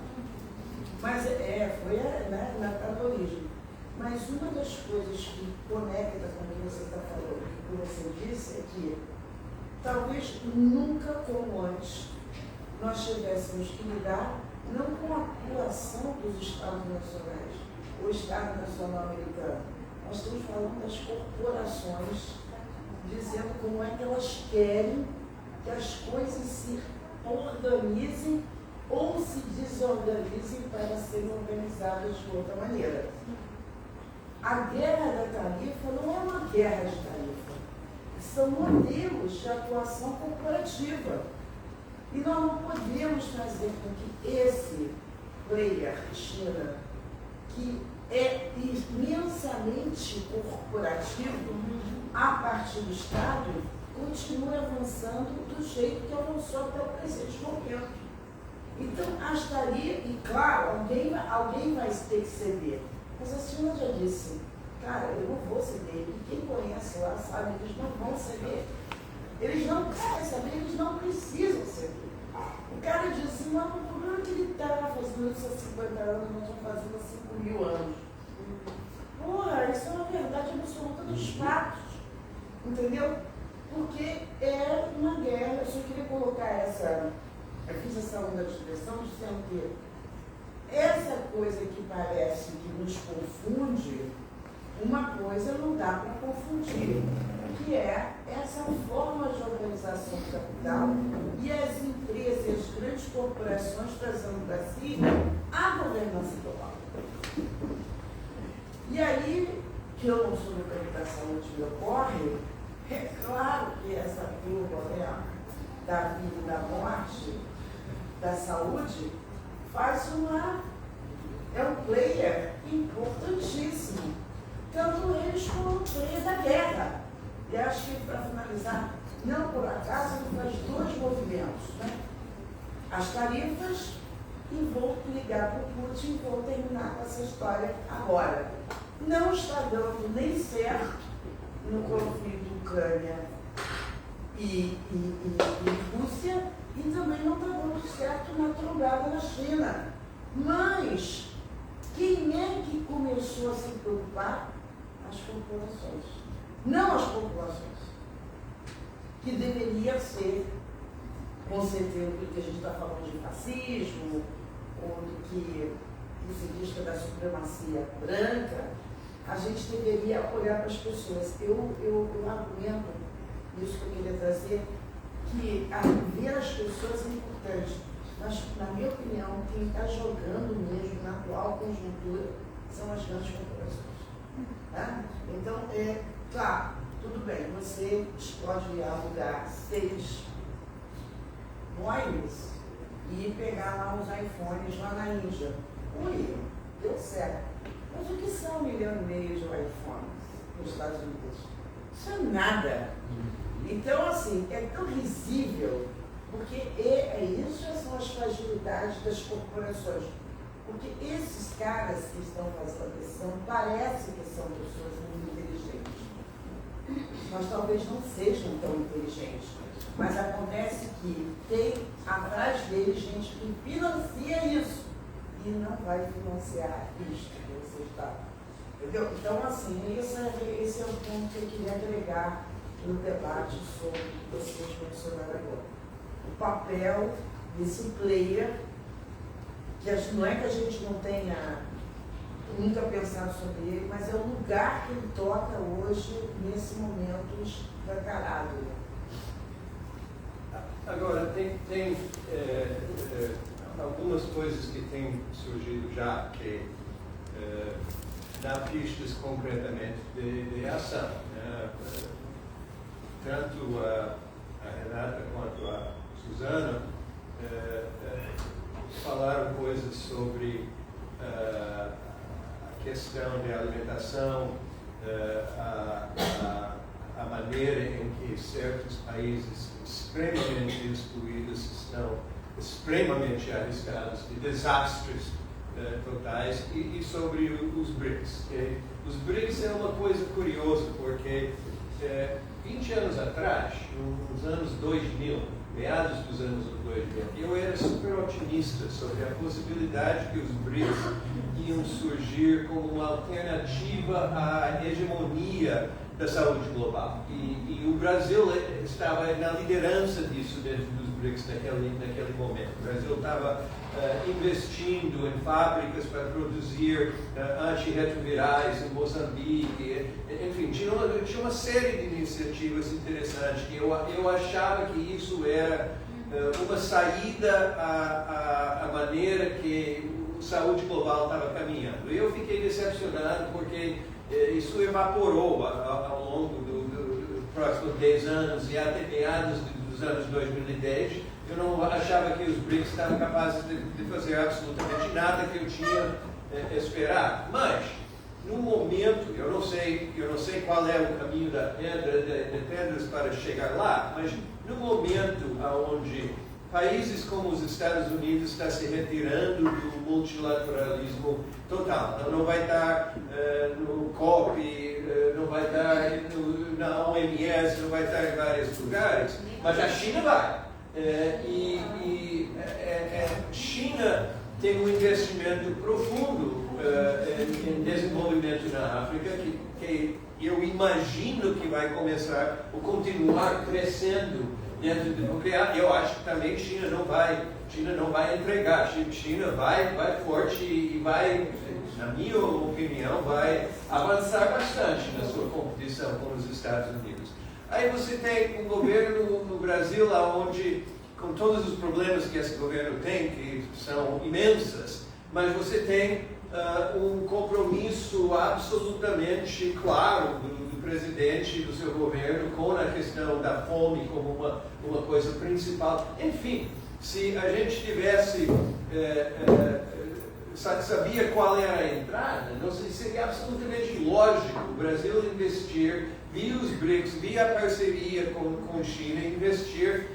Mas foi na data da origem. Mas uma das coisas que conecta com o que você está falando, o que você disse, é que talvez nunca como antes nós tivéssemos que lidar não com a atuação dos Estados nacionais, o Estado Nacional Americano. Nós estamos falando das corporações, dizendo como é que elas querem que as coisas se organizem ou se desorganizem para serem organizadas de outra maneira. A guerra da tarifa não é uma guerra de tarifa, são modelos de atuação corporativa. E nós não podemos fazer com que esse player China, que é imensamente corporativo, a partir do Estado, continue avançando do jeito que avançou até o presente momento. Então, acharia, e claro, alguém vai ter que ceder. Mas a senhora já disse, cara, eu não vou ceder. E quem conhece lá sabe, eles não vão ceder. Eles não querem saber, eles não precisam ceder. O cara diz assim, mas o problema é que ele está fazendo isso há 50 anos, nós estamos fazendo há 5.000 anos. Porra, isso é uma verdade absoluta dos fatos. Entendeu? Porque é uma guerra. Eu só queria colocar essa... Eu fiz essa onda de expressão dizendo que essa coisa que parece que nos confunde, uma coisa não dá para confundir, que é essa forma de organização do capital e as empresas e as grandes corporações trazendo para si a governança global. E aí, que eu não sou do campo da saúde, me ocorre, é claro que essa curva, né, da vida e da morte, da saúde, é um player importantíssimo, tanto eles como o player da guerra. E acho que, para finalizar, não por acaso, ele faz dois movimentos, né? As tarifas, e vou ligar para o Putin e vou terminar com essa história agora. Não está dando nem certo no conflito Ucrânia e Rússia, e também não está dando certo na trocada na China. Mas quem é que começou a se preocupar? As corporações, não as populações, que deveria ser, com certeza, do que a gente está falando de fascismo, ou do que se diz que é da supremacia branca, a gente deveria olhar para as pessoas. Eu argumento isso que eu queria trazer, que ver as pessoas é importante, mas, na minha opinião, quem está jogando mesmo na atual conjuntura são as grandes corporações. Tá? Então, claro, tudo bem, você pode alugar 6 Boeings e pegar lá os iPhones lá na Índia. Ui, deu certo. Mas o que são 1,5 milhão de iPhones nos Estados Unidos? Isso é nada. Então, assim, é tão risível, porque isso são as fragilidades das corporações. Porque esses caras que estão fazendo a decisão parece que são pessoas muito inteligentes. Mas talvez não sejam tão inteligentes. Mas acontece que tem atrás deles gente que financia isso e não vai financiar isto que você está. Entendeu? Então, assim, esse é o ponto que eu queria agregar no debate sobre o que vocês mencionaram agora. O papel desse player, que não é que a gente não tenha nunca pensado sobre ele, mas é o lugar que ele toca hoje, nesse momento escancarado. Agora, tem algumas coisas que têm surgido já, que dá pistas concretamente de ação. Né? Tanto a Renata quanto a Suzana falaram coisas sobre a questão de alimentação, a maneira em que certos países extremamente excluídos estão extremamente arriscados de desastres totais, e sobre os BRICS. Os BRICS é uma coisa curiosa, porque 20 anos atrás, nos anos 2000, meados dos anos 2000, eu era super otimista sobre a possibilidade que os BRICS iam surgir como uma alternativa à hegemonia da saúde global. E o Brasil estava na liderança disso dentro dos BRICS naquele momento. O Brasil estava investindo em fábricas para produzir antirretrovirais em Moçambique. Enfim, tinha uma série de iniciativas interessantes que eu achava que isso era uma saída à maneira que a saúde global estava caminhando. E eu fiquei decepcionado porque isso evaporou ao longo dos próximos 10 anos e até meados dos anos 2010. Eu não achava que os BRICS estavam capazes de fazer absolutamente nada que eu tinha esperado. Mas, no momento, eu não sei qual é o caminho de pedras para chegar lá, mas no momento onde países como os Estados Unidos estão se retirando do multilateralismo total, não vai estar no COP, não vai estar na OMS, não vai estar em vários lugares, mas a China vai. China tem um investimento profundo em desenvolvimento na África que eu imagino que vai começar a continuar crescendo dentro de, porque eu acho que também China não vai entregar, China vai forte e vai, na minha opinião, vai avançar bastante na sua competição com os Estados Unidos. Aí você tem um governo no Brasil onde, com todos os problemas que esse governo tem, que são imensas, mas você tem um compromisso absolutamente claro do presidente e do seu governo com a questão da fome como uma coisa principal. Enfim, se a gente tivesse sabia qual era a entrada, não sei, seria absolutamente lógico o Brasil investir via os BRICS, via a parceria com China, investir.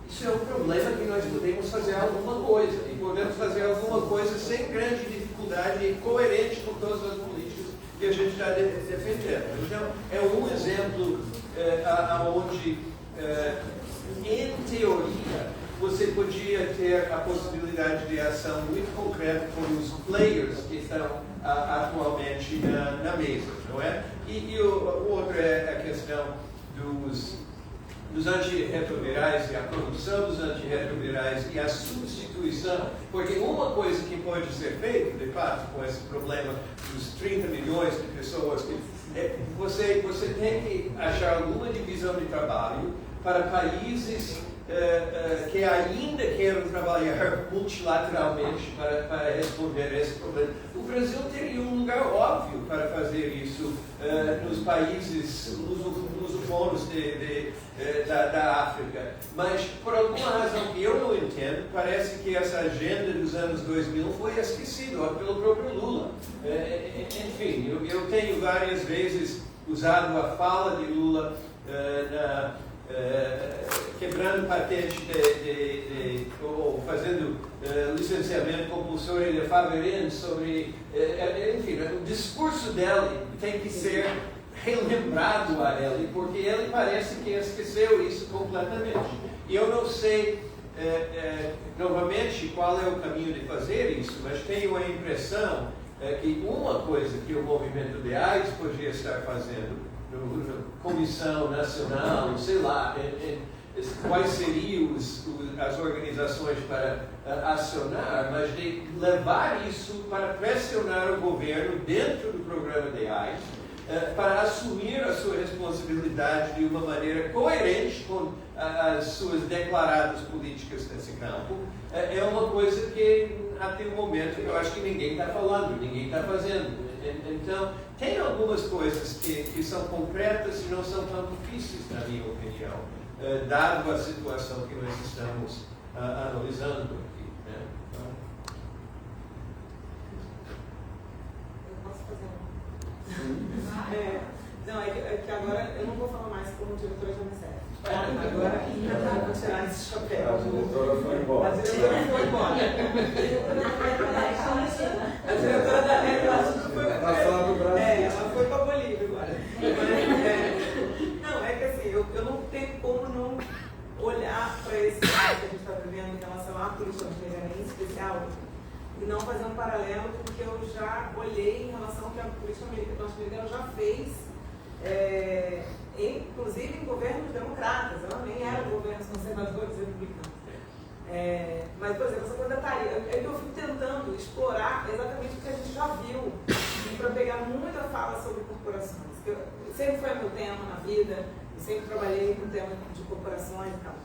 Isso é um problema que nós podemos fazer alguma coisa, e podemos fazer alguma coisa sem grande dificuldade e coerente com todas as políticas que a gente está defendendo. Então, é um exemplo onde, em teoria, você podia ter a possibilidade de ação muito concreta com os players que estão atualmente na mesa, não é? E o outro é a questão dos antirretrovirais e a produção dos antirretrovirais e a substituição, porque uma coisa que pode ser feita, de fato, com esse problema dos 30 milhões de pessoas, você tem que achar alguma divisão de trabalho para países que ainda querem trabalhar multilateralmente para responder a esse problema. O Brasil teria um lugar óbvio para fazer isso nos países lusófonos da África, mas por alguma razão que eu não entendo, parece que essa agenda dos anos 2000 foi esquecida pelo próprio Lula. Enfim, eu tenho várias vezes usado a fala de Lula quebrando patente ou fazendo licenciamento compulsório de Faverin sobre, enfim, o discurso dela tem que ser relembrado a ele, porque ele parece que esqueceu isso completamente. E eu não sei, novamente, qual é o caminho de fazer isso, mas tenho a impressão que uma coisa que o movimento de AIDS podia estar fazendo, Comissão Nacional, sei lá, quais seriam as organizações para acionar, mas de levar isso para pressionar o governo dentro do programa de AIDS, para assumir a sua responsabilidade de uma maneira coerente com as suas declaradas políticas nesse campo, é uma coisa que até o momento eu acho que ninguém está falando, ninguém está fazendo. Então, tem algumas coisas que são concretas e não são tão difíceis, na minha opinião, dado a situação que nós estamos analisando aqui. Né? Eu posso fazer não, é que agora eu não vou falar mais como diretora de UNICEF. Agora eu vou tirar esse chapéu. A diretora foi embora. A diretora foi embora. A diretora da Rede foi ela foi para a Bolívia agora. Não, é que assim, eu não tenho como não olhar para esse caso que a gente está vivendo em relação à política brasileira em especial e não fazer um paralelo com o que eu já olhei em relação ao que a política norte-americana já fez inclusive em governos democratas, não? Nem eram governos conservadores e republicanos. Mas, por exemplo, essa coisa da tarifa, eu fico tentando explorar exatamente o que a gente já viu, para pegar muita fala sobre corporações. Sempre foi meu tema na vida, eu sempre trabalhei com o tema de corporações e tal.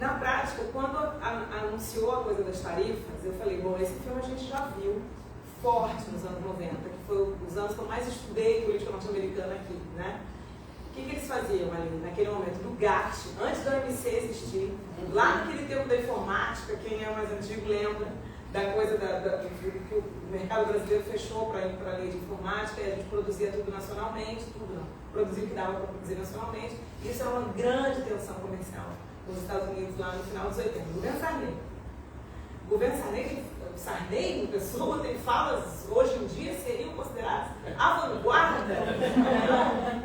Na prática, quando anunciou a coisa das tarifas, eu falei, bom, esse filme a gente já viu forte nos anos 90, que foi os anos que eu mais estudei política norte-americana aqui, né? O que eles faziam ali, naquele momento, do GATT, antes do OMC existir, lá naquele tempo da informática, quem é mais antigo lembra da coisa que o mercado brasileiro fechou para a lei de informática, e a gente produzia tudo nacionalmente, produzia o que dava para produzir nacionalmente. Isso era uma grande tensão comercial nos Estados Unidos lá no final dos 80. O governo Sarney, em pessoa, tem falas hoje em dia seriam consideradas à vanguarda.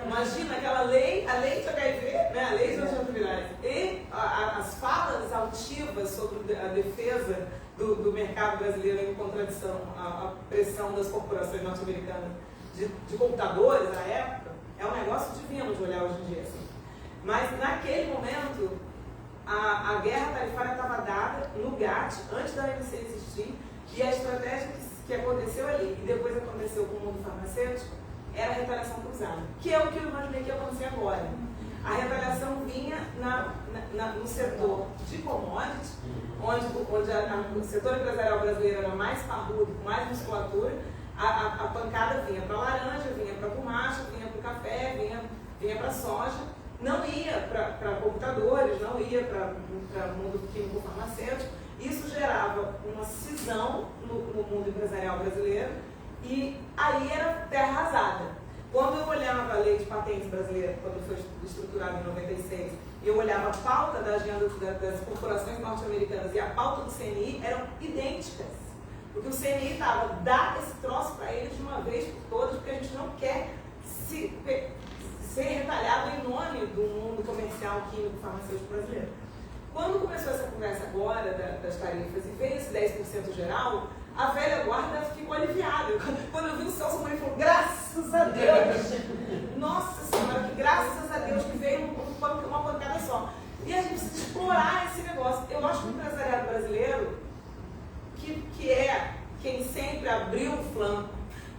Imagina aquela lei, a lei de HIV, né, a lei de antirretrovirais, e as falas altivas sobre a defesa do mercado brasileiro em contradição à pressão das corporações norte-americanas de computadores na época, é um negócio divino de olhar hoje em dia. Assim. Mas naquele momento, a guerra tarifária estava dada no GATT, antes da OMC existir, e a estratégia que aconteceu ali, e depois aconteceu com o mundo farmacêutico, era a retaliação cruzada, que é o que eu imaginei que ia acontecer agora. A retaliação vinha no setor de commodities, onde o setor empresarial brasileiro era mais parrudo, com mais musculatura, a pancada vinha para a laranja, vinha para a borracha, vinha para o café, vinha para a soja, não ia para computadores, não ia para o mundo químico-farmacêutico. Isso gerava uma cisão no mundo empresarial brasileiro e aí era terra arrasada. Quando eu olhava a lei de patentes brasileira, quando foi estruturada em 96, e eu olhava a pauta da agenda das corporações norte-americanas e a pauta do CNI, eram idênticas. Porque o CNI estava, dá esse troço para eles de uma vez por todas, porque a gente não quer ser retalhado em nome do mundo comercial, químico, farmacêutico brasileiro. Quando começou essa conversa agora das tarifas e veio esse 10% geral, a velha guarda ficou aliviada. Quando eu vi o Celso Amorim, falou, graças a Deus! Nossa Senhora, que graças a Deus que veio uma pancada só. E a gente precisa explorar esse negócio. Eu acho que o empresariado brasileiro, que é quem sempre abriu o flanco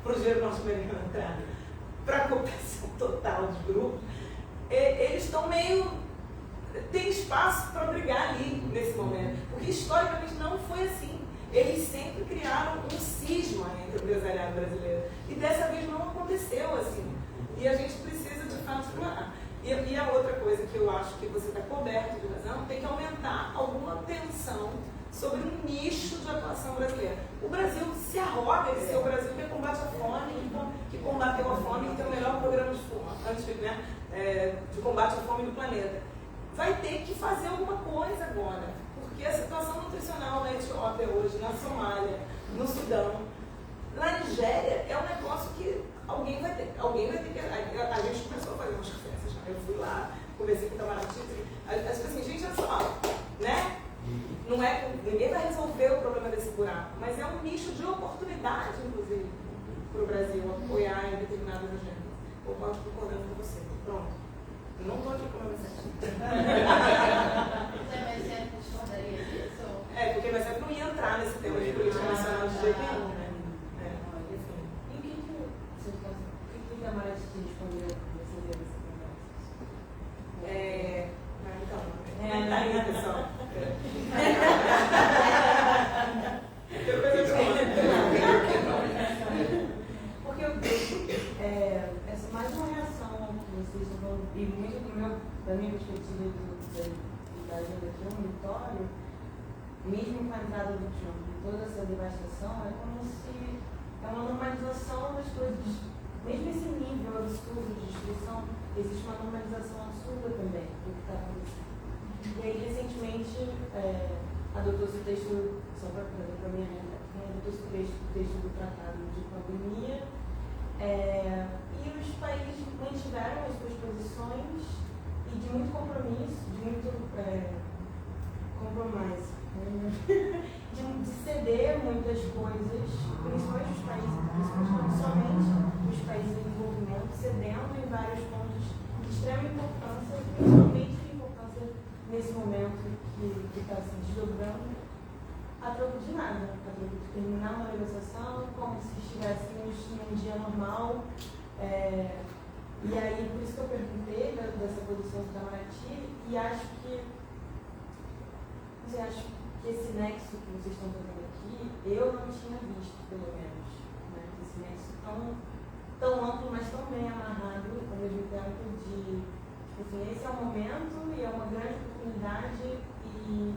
para o dinheiro norte-americano entrar, para a cooperação total de grupo, eles estão meio... tem espaço para brigar ali nesse momento, porque historicamente não foi assim. Eles sempre criaram um cisma entre o empresariado brasileiro e dessa vez não aconteceu assim. E a gente precisa de fato explorar. E a outra coisa que eu acho que você está coberto de razão, tem que aumentar alguma tensão sobre um nicho de atuação brasileira. O Brasil se arroga de ser o Brasil que combate a fome, que combateu a fome, que tem o melhor programa de combate à fome do planeta. Vai ter que fazer alguma coisa agora, porque a situação nutricional na Etiópia hoje, na Somália, no Sudão, na Nigéria, é um negócio que alguém vai ter que... A gente começou a fazer umas conversas, eu fui lá, conversei com o Itamaraty, assim, gente, olha só, né? Ninguém vai resolver o problema desse buraco, mas é um nicho de oportunidade, inclusive, para o Brasil apoiar em determinadas agendas. Eu posso concordando com você. Pronto. Não estou aqui com o meu Você discordaria disso? Porque o MSF não ia entrar nesse tema de política nacional de jeito nenhum, né? Enfim. E o que o Itamaraty te respondeu quando você deu essa conversa? Aí, pessoal. Porque essa mais uma reação que vocês estão falando, e muito da minha perspectiva da agenda aqui, o monitório, mesmo com a entrada do Trump e toda essa devastação, é como se é uma normalização das coisas, mesmo esse nível absurdo de destruição, existe uma normalização absurda também do que está acontecendo. E aí, recentemente, adotou-se o texto, só para mim, adotou-se o texto do Tratado de Pandemia, e os países mantiveram as suas posições e de muito compromisso, de muito compromisso. de ceder muitas coisas, principalmente os países, não somente os países em desenvolvimento, cedendo em vários pontos de extrema importância, principalmente de importância nesse momento que está se desdobrando, a troco de nada, a troco de terminar uma negociação como se estivéssemos num dia normal. E aí, por isso que eu perguntei dessa posição do Itamaraty, e acho que esse nexo que vocês estão fazendo aqui, eu não tinha visto, pelo menos, né? Esse nexo tão amplo, mas tão bem amarrado, ao mesmo tempo de, assim, esse é o momento e é uma grande oportunidade e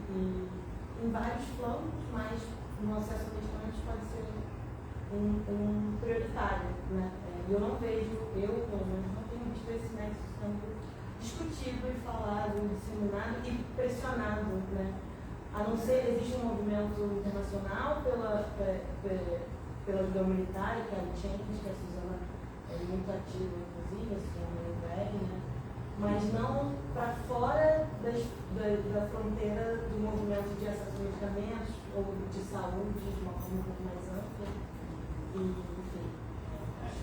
em vários planos, mas no acesso a medicamentos pode ser um prioritário, né? E eu não vejo, pelo menos, não tenho visto esse nexo sendo discutido e falado, disseminado e pressionado, né? A não ser, existe um movimento internacional pela ajuda humanitária, que é a Change, que a Suzana é muito ativa, inclusive, a Suzana Berg, né? Mas não para fora da fronteira do movimento de acesso a medicamentos ou de saúde de uma forma um pouco mais ampla. E, enfim, acho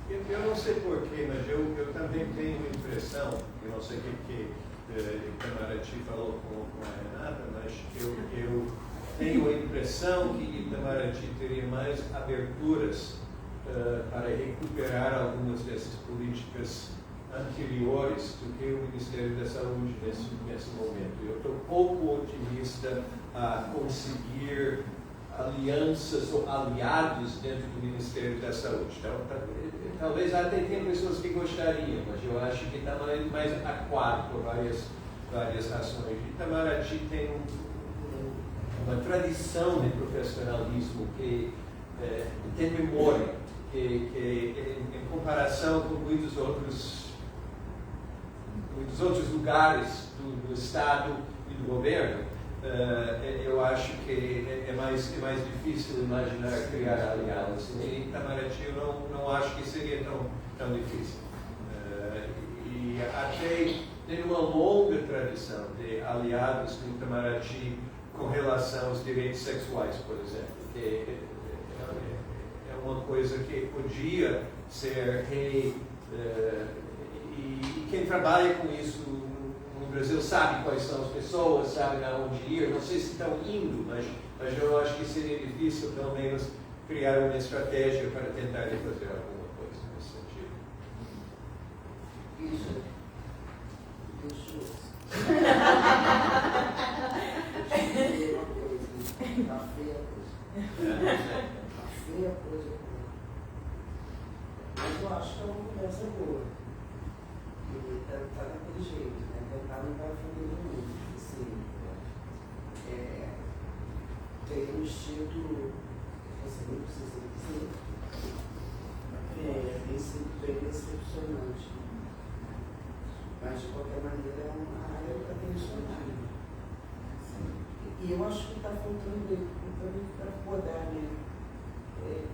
que eu não sei porquê, mas eu também tenho a impressão, eu não sei o que Itamaraty falou com a Renata, mas eu tenho a impressão que Itamaraty teria mais aberturas para recuperar algumas dessas políticas anteriores do que o Ministério da Saúde nesse momento. Eu estou pouco otimista a conseguir alianças ou aliados dentro do Ministério da Saúde. Então, talvez até tenha pessoas que gostariam, mas eu acho que está mais aquado por várias razões. Itamaraty tem uma tradição de profissionalismo que tem memória, que em comparação com muitos outros lugares do Estado e do governo, eu acho que é mais difícil imaginar criar aliados. Em Itamaraty eu não acho que seria tão difícil. E até tem uma longa tradição de aliados em Itamaraty com relação aos direitos sexuais, por exemplo, que é uma coisa que podia ser e quem trabalha com isso no Brasil sabe quais são as pessoas, sabe aonde ir. Não sei se estão indo, mas eu acho que seria difícil, pelo menos, criar uma estratégia para tentar fazer alguma coisa nesse sentido. Isso. Está feia a coisa. Está feia a coisa. Mas eu acho que é uma conversa boa. Está daquele jeito, né? Tentar não vai ofender ninguém. Assim, temos tido, você não precisa dizer, tem sido bem decepcionante. Mas, de qualquer maneira, é uma área para tensionar. E eu acho que está faltando também para podar, né?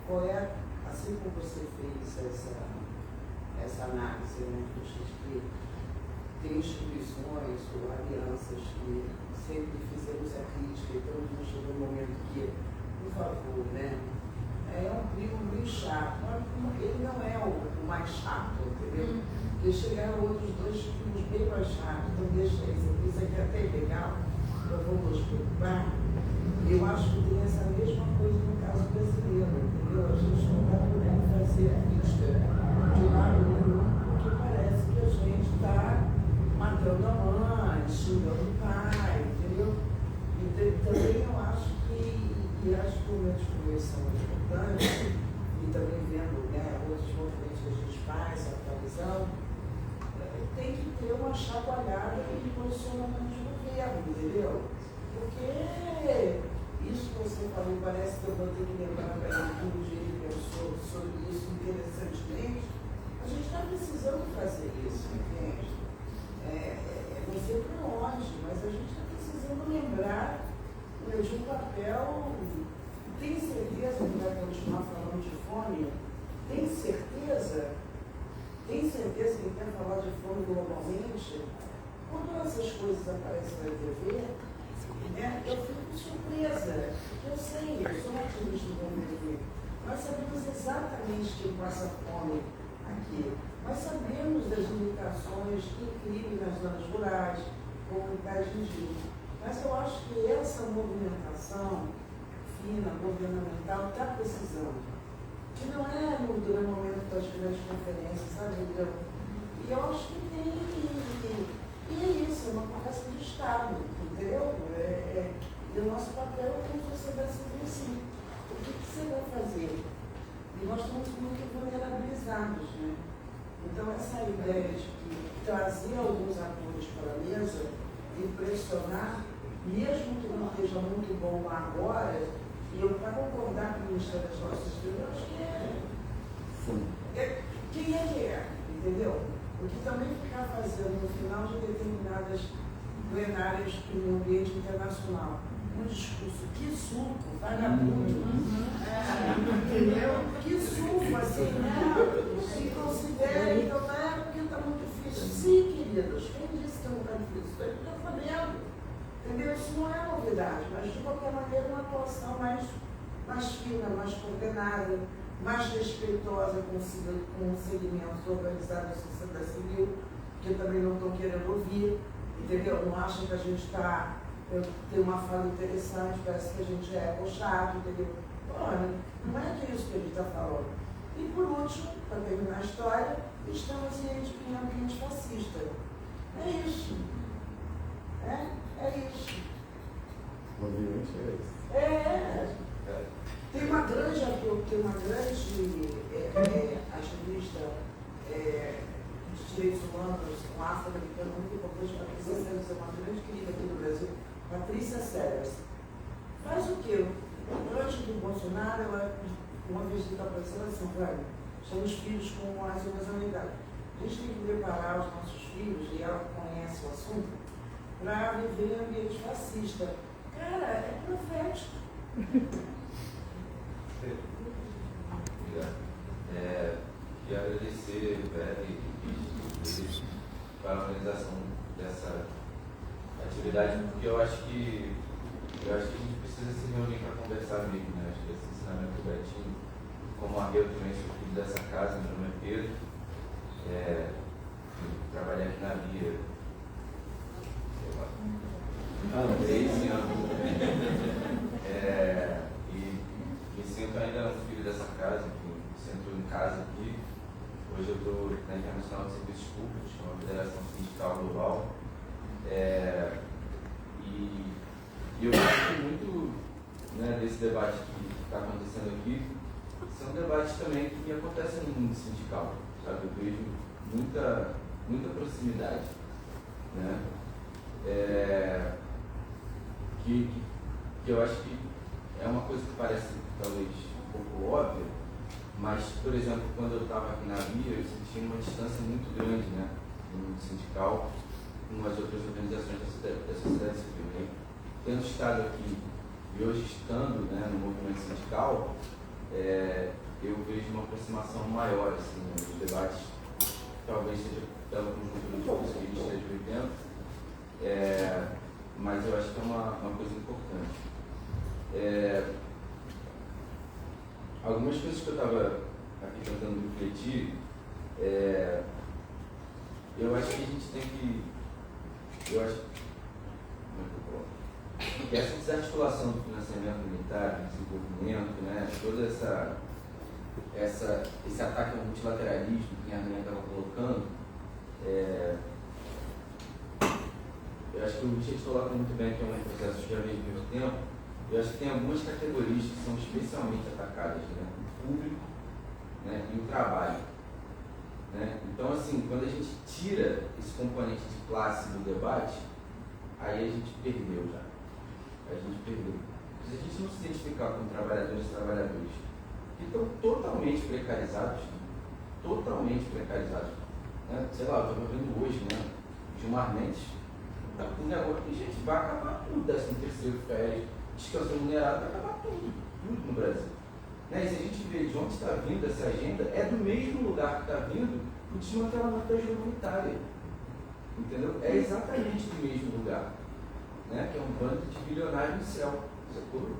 Qual é, assim como você fez essa análise, né? Que tem instituições ou alianças que sempre fizemos a crítica, então não chegou um momento que, por favor, né? É um trio meio chato, ele não é o mais chato, entendeu? Porque chegaram outros dois tipos bem mais chatos, então deixa isso aqui até legal, então vamos nos preocupar. Eu acho que tem essa mesma coisa no caso brasileiro, entendeu? A gente não está podendo fazer a crítica de lado nenhum, porque parece que a gente está matando a mãe, xingando o pai, entendeu? E também eu acho que as momentos como esse são importantes, e também vendo, né, outros movimentos que a gente faz, atualizando, tem que ter uma chacoalhada de posicionamento de governo, entendeu? Porque isso que você falou, parece que eu vou ter que lembrar para ele que ele pensou sobre isso interessantemente. A gente está precisando fazer isso, entende? Não sei para onde, mas a gente está precisando lembrar de um papel. Tem certeza que vai continuar falando de fome? Tem certeza? Tem certeza que quer falar de fome globalmente? Quando essas coisas aparecem na TV, Eu fico surpresa, porque eu sei, eu sou ativista do movimento. Nós sabemos exatamente quem passa fome aqui. Nós sabemos das limitações incríveis nas zonas rurais, comunidades indígenas. Mas eu acho que essa movimentação fina, governamental, está precisando. Que não é no momento das grandes conferências, sabe? E eu acho que tem. E é isso, é uma conversa de Estado, entendeu? E o nosso papel é como sociedade civil, sim. O que você vai fazer? E nós estamos muito vulnerabilizados, né? Então, essa ideia de trazer alguns atores para a mesa e pressionar, mesmo que não esteja muito bom lá agora, e eu, para concordar com o Ministério das Nossas Vidas, eu acho que quem é que é, entendeu? Porque também ficar fazendo no final de determinadas plenárias no ambiente internacional um discurso, que suco, vagabundo, entendeu? Que suco, assim, né? Se considera, então, porque está muito difícil. Sim, queridos, quem disse que não está difícil? Isso aí está sabendo, entendeu? Isso não é novidade, mas de qualquer maneira uma atuação mais fina, mais coordenada, mais respeitosa com os segmentos organizados da sociedade civil, que também não estão querendo ouvir, entendeu? Não acham que a gente está... tem uma fala interessante, parece que a gente é coxado, entendeu? Olha, não é que isso que a gente está falando. E por último, para terminar a história, estamos em ambiente fascista. É isso. É isso. Obviamente é isso. Tem uma grande ativista de direitos humanos, um afro-americano muito importante, Patrícia Sellers, é uma grande querida aqui no Brasil, Patrícia Sellers. Faz o quê? Antes do Bolsonaro, ela, uma vez que está aparecendo assim, olha, somos filhos com as universalidades. A gente tem que preparar os nossos filhos, e ela conhece o assunto, para viver em ambiente fascista. Cara, é profético. Obrigado. Queria agradecer, Beth, para a organização dessa atividade, porque eu acho que a gente precisa se reunir para conversar mesmo, né? Acho que esse ensinamento do Betinho, como a eu também sou filho dessa casa, meu nome é Pedro, trabalhei aqui na Via, há 13 anos. E me sinto ainda um filho dessa casa, me sinto em casa aqui. Hoje eu estou na Internacional de Serviços Públicos, que é uma federação sindical global. E eu gosto muito, né, desse debate que está acontecendo aqui. São debates também que acontecem no mundo sindical, sabe? Eu vejo muita proximidade, né? Que eu acho que é uma coisa que parece talvez um pouco óbvia, mas, por exemplo, quando eu estava aqui na Via, eu sentia uma distância muito grande, né, no mundo sindical com as outras organizações da sociedade civil. Né? Tendo estado aqui e hoje estando, né, no movimento sindical, eu vejo uma aproximação maior assim, nos debates, talvez seja pela conjuntura de coisas que a gente esteja vivendo, mas eu acho que é uma coisa importante. Algumas coisas que eu estava aqui tentando refletir, eu acho que a gente tem que, que essa desarticulação do financiamento militar, do desenvolvimento, né, toda esse ataque ao multilateralismo que a Arminha estava colocando, eu acho que o Richard coloca muito bem que é um processo que já vem de muito tempo. Eu acho que tem algumas categorias que são especialmente atacadas, né? O público, né, e o trabalho. Né? Então, assim, quando a gente tira esse componente de classe do debate, aí a gente perdeu já. A gente perdeu. Se a gente não se identificar com trabalhadores e trabalhadoras que estão totalmente precarizados, né? Sei lá, eu estava vendo hoje, né? Gilmar Mendes, tá com um negócio que, gente, vai acabar tudo, 13º férias, descanso remunerado, vai acabar tudo no Brasil. Né? E se a gente vê de onde está vindo essa agenda, é do mesmo lugar que está vindo o desmantelamento da ajuda humanitária. Entendeu? É exatamente do mesmo lugar. né, que é um bando de bilionários no céu. Sacou?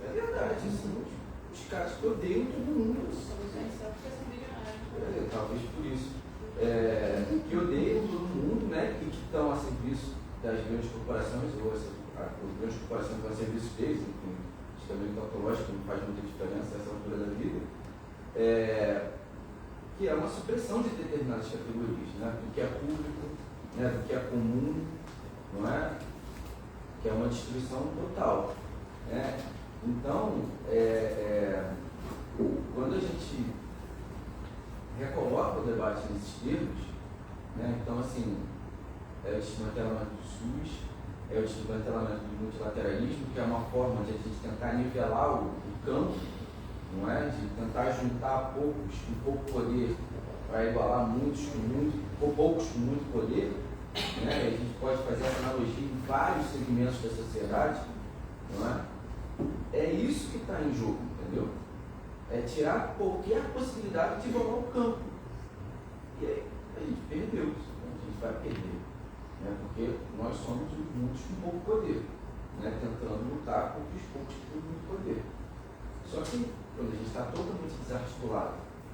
É verdade, assim, os caras que odeiam todo mundo. Talvez por isso. Que odeiam todo mundo, né, e que estão a serviço das grandes corporações, ou as grandes corporações estão a serviço deles, enfim, também tautológico, não faz muita diferença nessa altura da vida, que é uma supressão de determinadas categorias, né, do que é público, né, do que é comum, não é? Que é uma destruição total. Né? Então, quando a gente recoloca o debate nesses termos, né, então, assim, é o desmantelamento do SUS, é o desmantelamento do multilateralismo, que é uma forma de a gente tentar nivelar o campo, não é? De tentar juntar poucos com pouco poder para igualar muitos com poucos com muito poder. Né? A gente pode fazer essa analogia em vários segmentos da sociedade, não é? É isso que está em jogo, entendeu? É tirar qualquer possibilidade de igualar o campo. E aí a gente perdeu, a gente vai perder. Né? Porque nós somos muitos com pouco poder, né? Tentando lutar contra os poucos que têm muito poder. Só que quando a gente está totalmente desarticulado,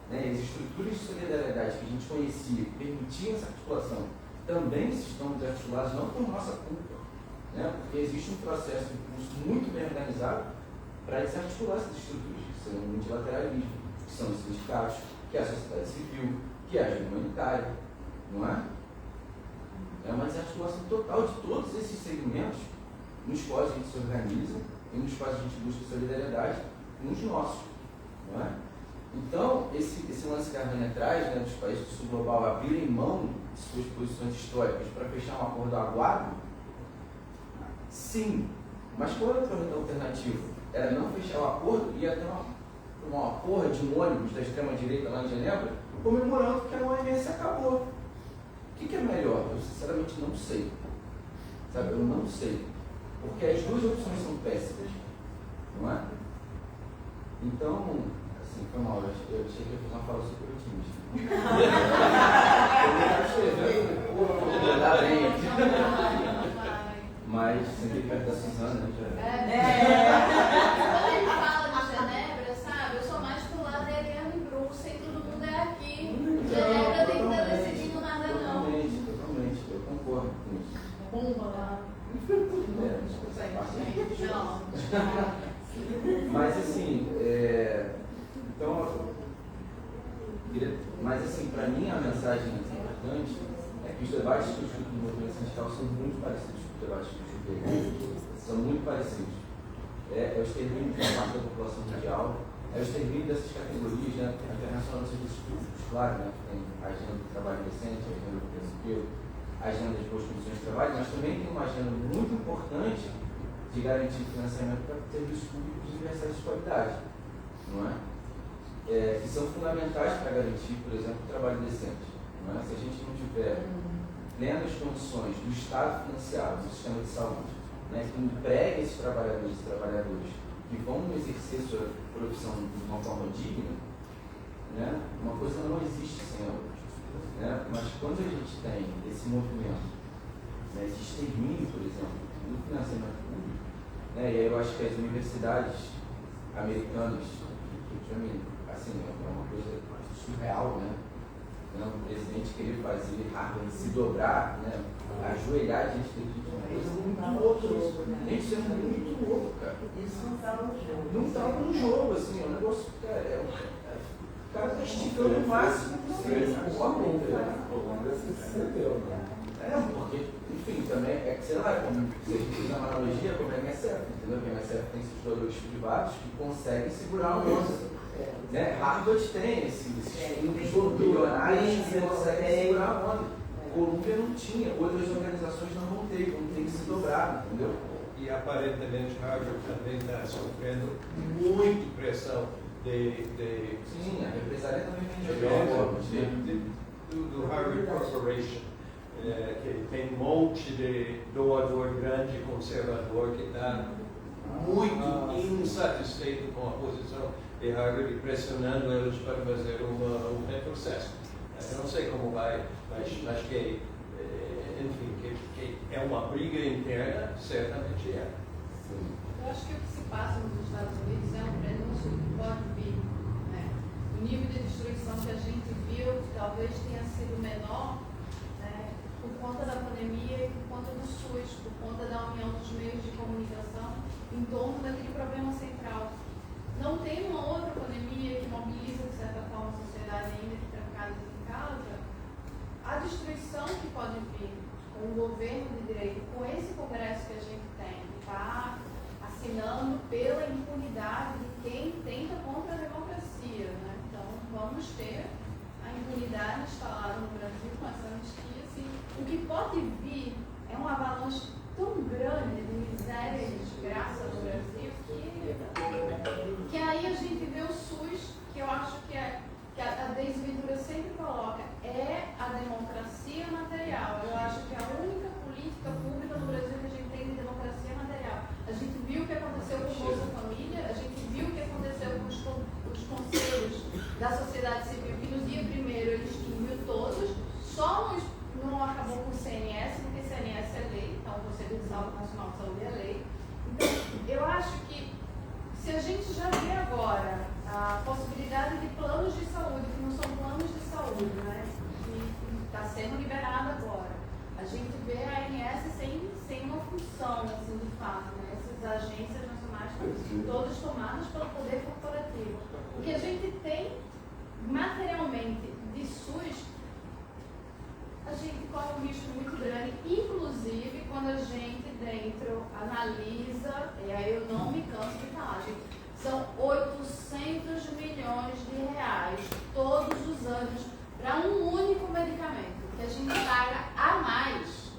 né? As estruturas de solidariedade que a gente conhecia, que permitiam essa articulação, também estão desarticulados, não por nossa culpa, né? Porque existe um processo de curso muito bem organizado para desarticular essas estruturas, que são o multilateralismo, que são os sindicatos, que é a sociedade civil, que é a ajuda humanitária, não é? É uma desarticulação total de todos esses segmentos nos quais a gente se organiza e nos quais a gente busca solidariedade nos nossos, não é? Então, esse lance que a Rania traz, né, dos países do sul global abrirem mão de suas posições históricas para fechar um acordo aguado, sim, mas qual é a alternativa? Era não fechar o acordo e ia ter uma porra de um ônibus da extrema-direita lá em Genebra comemorando que a OMS acabou. O que é melhor? Eu sinceramente não sei. Sabe, eu não sei. Porque as duas opções são péssimas, não é? Então, assim, foi mal, eu achei que ia fazer uma fala super otimista. Eu estava escrevendo, tá bem. Mas, sempre perto da Suzana, né? Quando ele fala de Genebra, sabe, eu sou mais pro lado da Eliana e Bruxa e todo mundo é aqui. Genebra tem que estar decidindo nada, não. Totalmente, eu concordo com isso. Bomba lá. Mas assim, mas assim, para mim a mensagem importante é que os debates que eu escuto no movimento sindical são muito parecidos com os debates que eu escutei. São muito parecidos. É o extermínio de uma parte da população mundial, é o extermínio dessas categorias, né? A Internacional dos Serviços Públicos, claro, né? Tem a agenda do trabalho decente, a agenda do desemprego, a agenda das boas condições de trabalho, mas também tem uma agenda muito importante de garantir financiamento para serviços públicos universais de qualidade, não é? Que são fundamentais para garantir, por exemplo, o trabalho decente. Não é? Se a gente não tiver plenas condições do Estado financiado, do sistema de saúde, né, que empregue esses trabalhadores e trabalhadoras que vão exercer sua profissão de uma forma digna, né, uma coisa não existe sem a outra. Né? Mas quando a gente tem esse movimento, né, esse extermínio, por exemplo, do financiamento público, né, e aí eu acho que as universidades americanas, assim, é uma coisa surreal, né? O presidente querer fazer Harvard se dobrar, né? Ajoelhar diante de uma coisa muito louca. Gente, isso é muito louco, cara. Isso não estava no jogo. Não estava no jogo, assim, é um negócio, cara, o cara está esticando o máximo possível. Porque, enfim, também é que, sei lá, como se a gente fizer uma analogia com o MSF, entendeu? O MSF tem estudadores privados que conseguem segurar a onda. Né? Harvard tem esses estudos bilionários que conseguem segurar a onda. Colômbia não tinha, outras organizações não vão ter que se dobrar, entendeu? E aparentemente Harvard também está sofrendo muito pressão Sim, a represália também vem do Harvard Corporation, que tem um monte de doador grande conservador que está muito insatisfeito com a posição de Harvard e pressionando eles para fazer um retrocesso. Eu não sei como vai, mas acho que, enfim, que É uma briga interna, certamente é. Eu acho que o que se passa nos Estados Unidos é um prenúncio do que pode vir. Né? O nível de destruição que a gente viu talvez tenha sido menor, né, por conta da pandemia e por conta do SUS, por conta da união dos meios de comunicação em torno daquele problema central. Não tem uma outra pandemia que mobiliza, de certa forma, a sociedade ainda que trancadas em casa. A destruição que pode vir com o governo de direito, com esse congresso que a gente tem, que está assinando pela impunidade de quem tenta contra a democracia. Né? Então, vamos ter a impunidade instalada no Brasil com essa anistia. Assim, o que pode vir é uma avalanche tão grande de miséria e desgraça no Brasil que aí a gente vê o SUS, que eu acho que a Deise Ventura sempre coloca, é a democracia material. Eu acho que é a única política pública no Brasil que a gente tem de democracia material. A gente viu o que aconteceu com o Bolsa Família, a gente viu o que aconteceu com os conselhos da sociedade civil, que no dia 1º ele extinguiu todos, só não acabou com o CNS, porque CNS é lei, então o Conselho de Saúde Nacional de Saúde é lei. Então, eu acho que se a gente já vê agora a possibilidade de planos de saúde, que não são planos de saúde, né, que está sendo liberado agora, a gente vê a ANS sem uma função, assim, de fato, né, essas agências nacionais todas tomadas pelo poder corporativo. O que a gente tem materialmente de SUS, a gente corre um risco muito grande, inclusive quando a gente dentro analisa, e aí eu não me canso de falar, gente, são 800 milhões de reais todos os anos para um único medicamento, que a gente paga a mais.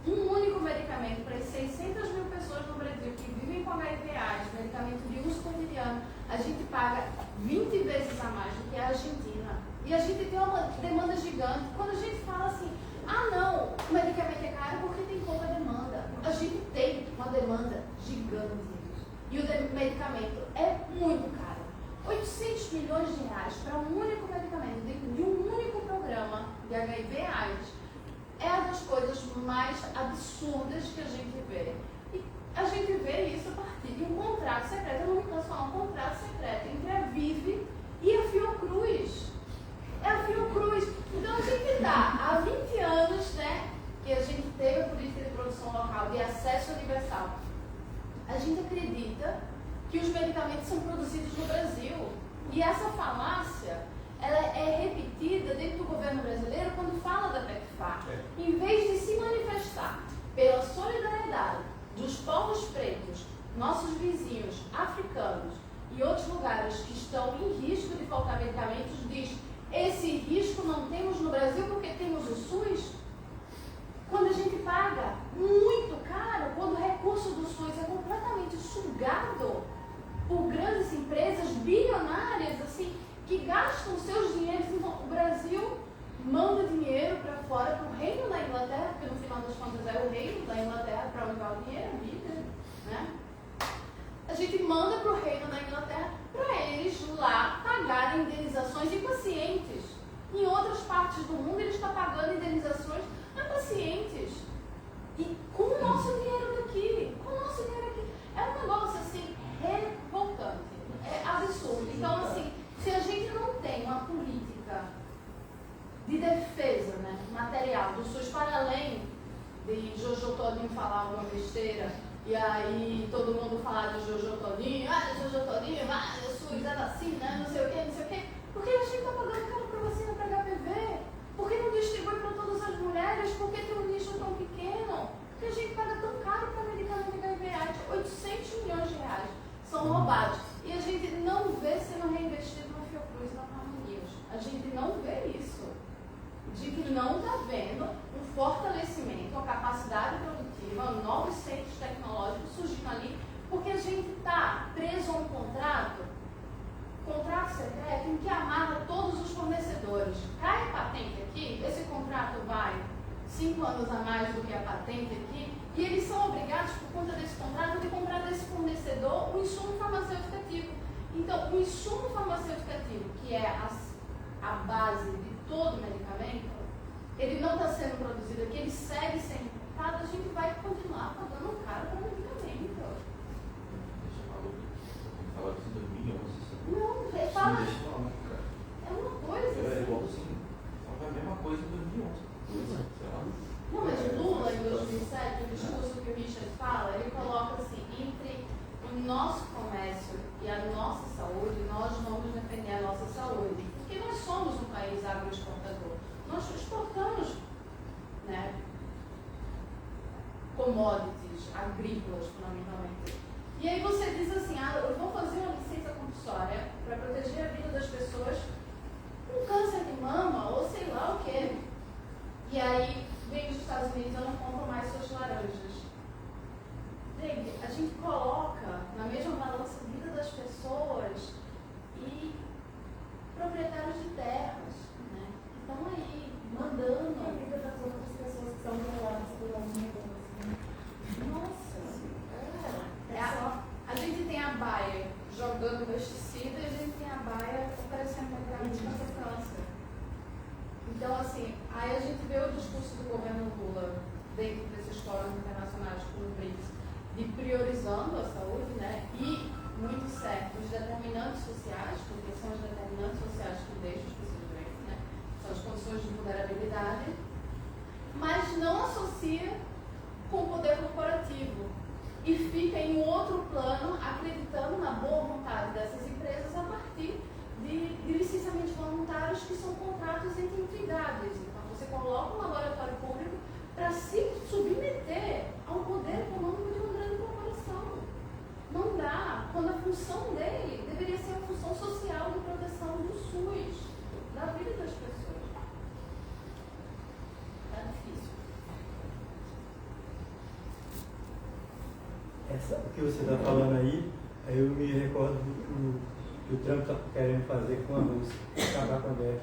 Um único medicamento para as 600 mil pessoas no Brasil que vivem com HIV/AIDS, medicamento de uso cotidiano, a gente paga 20 vezes a mais do que a Argentina. E a gente tem uma demanda gigante. Quando a gente fala assim, ah não, o medicamento é caro porque tem pouca demanda. A gente tem uma demanda gigante. E o medicamento é muito caro. 800 milhões de reais para um único medicamento, dentro de um único programa de HIV/AIDS, é uma das coisas mais absurdas que a gente vê. E a gente vê isso a partir de um contrato secreto, eu não me canso de falar, um contrato secreto entre a Vive e a Fiocruz. É a Fiocruz. Então a gente está há 20 anos, né, que a gente teve a política de produção local, de acesso universal. A gente acredita que os medicamentos são produzidos no Brasil. E essa falácia, ela é repetida dentro do governo brasileiro quando fala da PECFAR. Em vez de se manifestar pela solidariedade dos povos pretos, nossos vizinhos africanos e outros lugares que estão em risco de faltar medicamentos, diz: esse risco não temos no Brasil porque temos o SUS. Quando a gente paga muito caro, quando o recurso do SUS é completamente sugado por grandes empresas bilionárias, assim, que gastam seus dinheiros. Então, o Brasil manda dinheiro para fora, para o reino da Inglaterra, porque no final das contas é o reino da Inglaterra para onde vai o dinheiro, a vida, né? A gente manda para o reino da Inglaterra para eles lá pagarem indenizações em pacientes. Em outras partes do mundo, eles estão pagando indenizações a pacientes. E com o nosso dinheiro daqui, com o nosso dinheiro aqui. É um negócio, assim, revoltante. É absurdo. Então, assim, se a gente não tem uma política de defesa, né, material do SUS, para além de Jojo Todinho falar alguma besteira, e aí todo mundo falar de Jojo Todinho, Jojo Todinho, o SUS é vacina, não sei o quê, porque a gente está pagando caro para vacina para HPV, por que não distribui para todas as mulheres, por que tem um nicho tão pequeno, porque a gente paga tão caro para medicamento HIV/AIDS, 800 milhões de reais são roubados, e a gente não vê sendo reinvestido na Fiocruz e na Farmanias. A gente não vê isso, de que não está vendo um fortalecimento, uma capacidade produtiva, novos centros tecnológicos surgindo ali, porque a gente está preso a um contrato secreto em que amarra todos os fornecedores. Cai a patente aqui, esse contrato vai 5 anos a mais do que a patente aqui, e eles são obrigados, por conta desse contrato, de comprar desse fornecedor o insumo farmacêutico ativo. Então, o insumo farmacêutico ativo, que é a base de todo medicamento, ele não está sendo produzido aqui, ele segue sendo mercado, a gente vai continuar pagando caro para medicamento. Fala de 2011. Não, fala. É uma coisa. É igual assim. Fala a mesma coisa em 2011. Não, mas Lula, em 2007, o discurso que o Richard fala, ele coloca assim, entre o nosso comércio e a nossa saúde, nós vamos defender a nossa saúde. Porque nós somos um país agroexportador. Nós exportamos, né, commodities agrícolas, fundamentalmente. E aí você diz assim, eu vou fazer uma licença compulsória para proteger a vida das pessoas com câncer de mama ou sei lá o quê. E aí vem os Estados Unidos, eu não compro mais suas laranjas. Gente, a gente coloca na mesma balança a vida das pessoas e proprietários de terras, né? Que estão aí mandando a vida das outras pessoas que são violadas por algum negócio. Nossa, a gente tem a Bayer jogando pesticida e a gente tem a Bayer oferecendo medicamentos contra o câncer. Então, assim, aí a gente vê o discurso do governo Lula dentro desses fóruns internacionais como o BRICS, de priorizando a saúde, né? E, muito certo, os determinantes sociais, porque são os determinantes sociais que deixam as pessoas doentes, né? São as condições de vulnerabilidade, mas não associa com o poder corporativo e fica em um outro plano acreditando na boa vontade dessas empresas a partir de licenciamentos voluntários que são contratos entre entidades. Então, você coloca um laboratório público para se submeter ao poder econômico de uma grande corporação. Não dá, quando a função dele deveria ser a função social de proteção do SUS, da vida das pessoas. Tá difícil. O que você está falando aí, eu me recordo do que o Trump está querendo fazer com a Rússia, acabar com a guerra.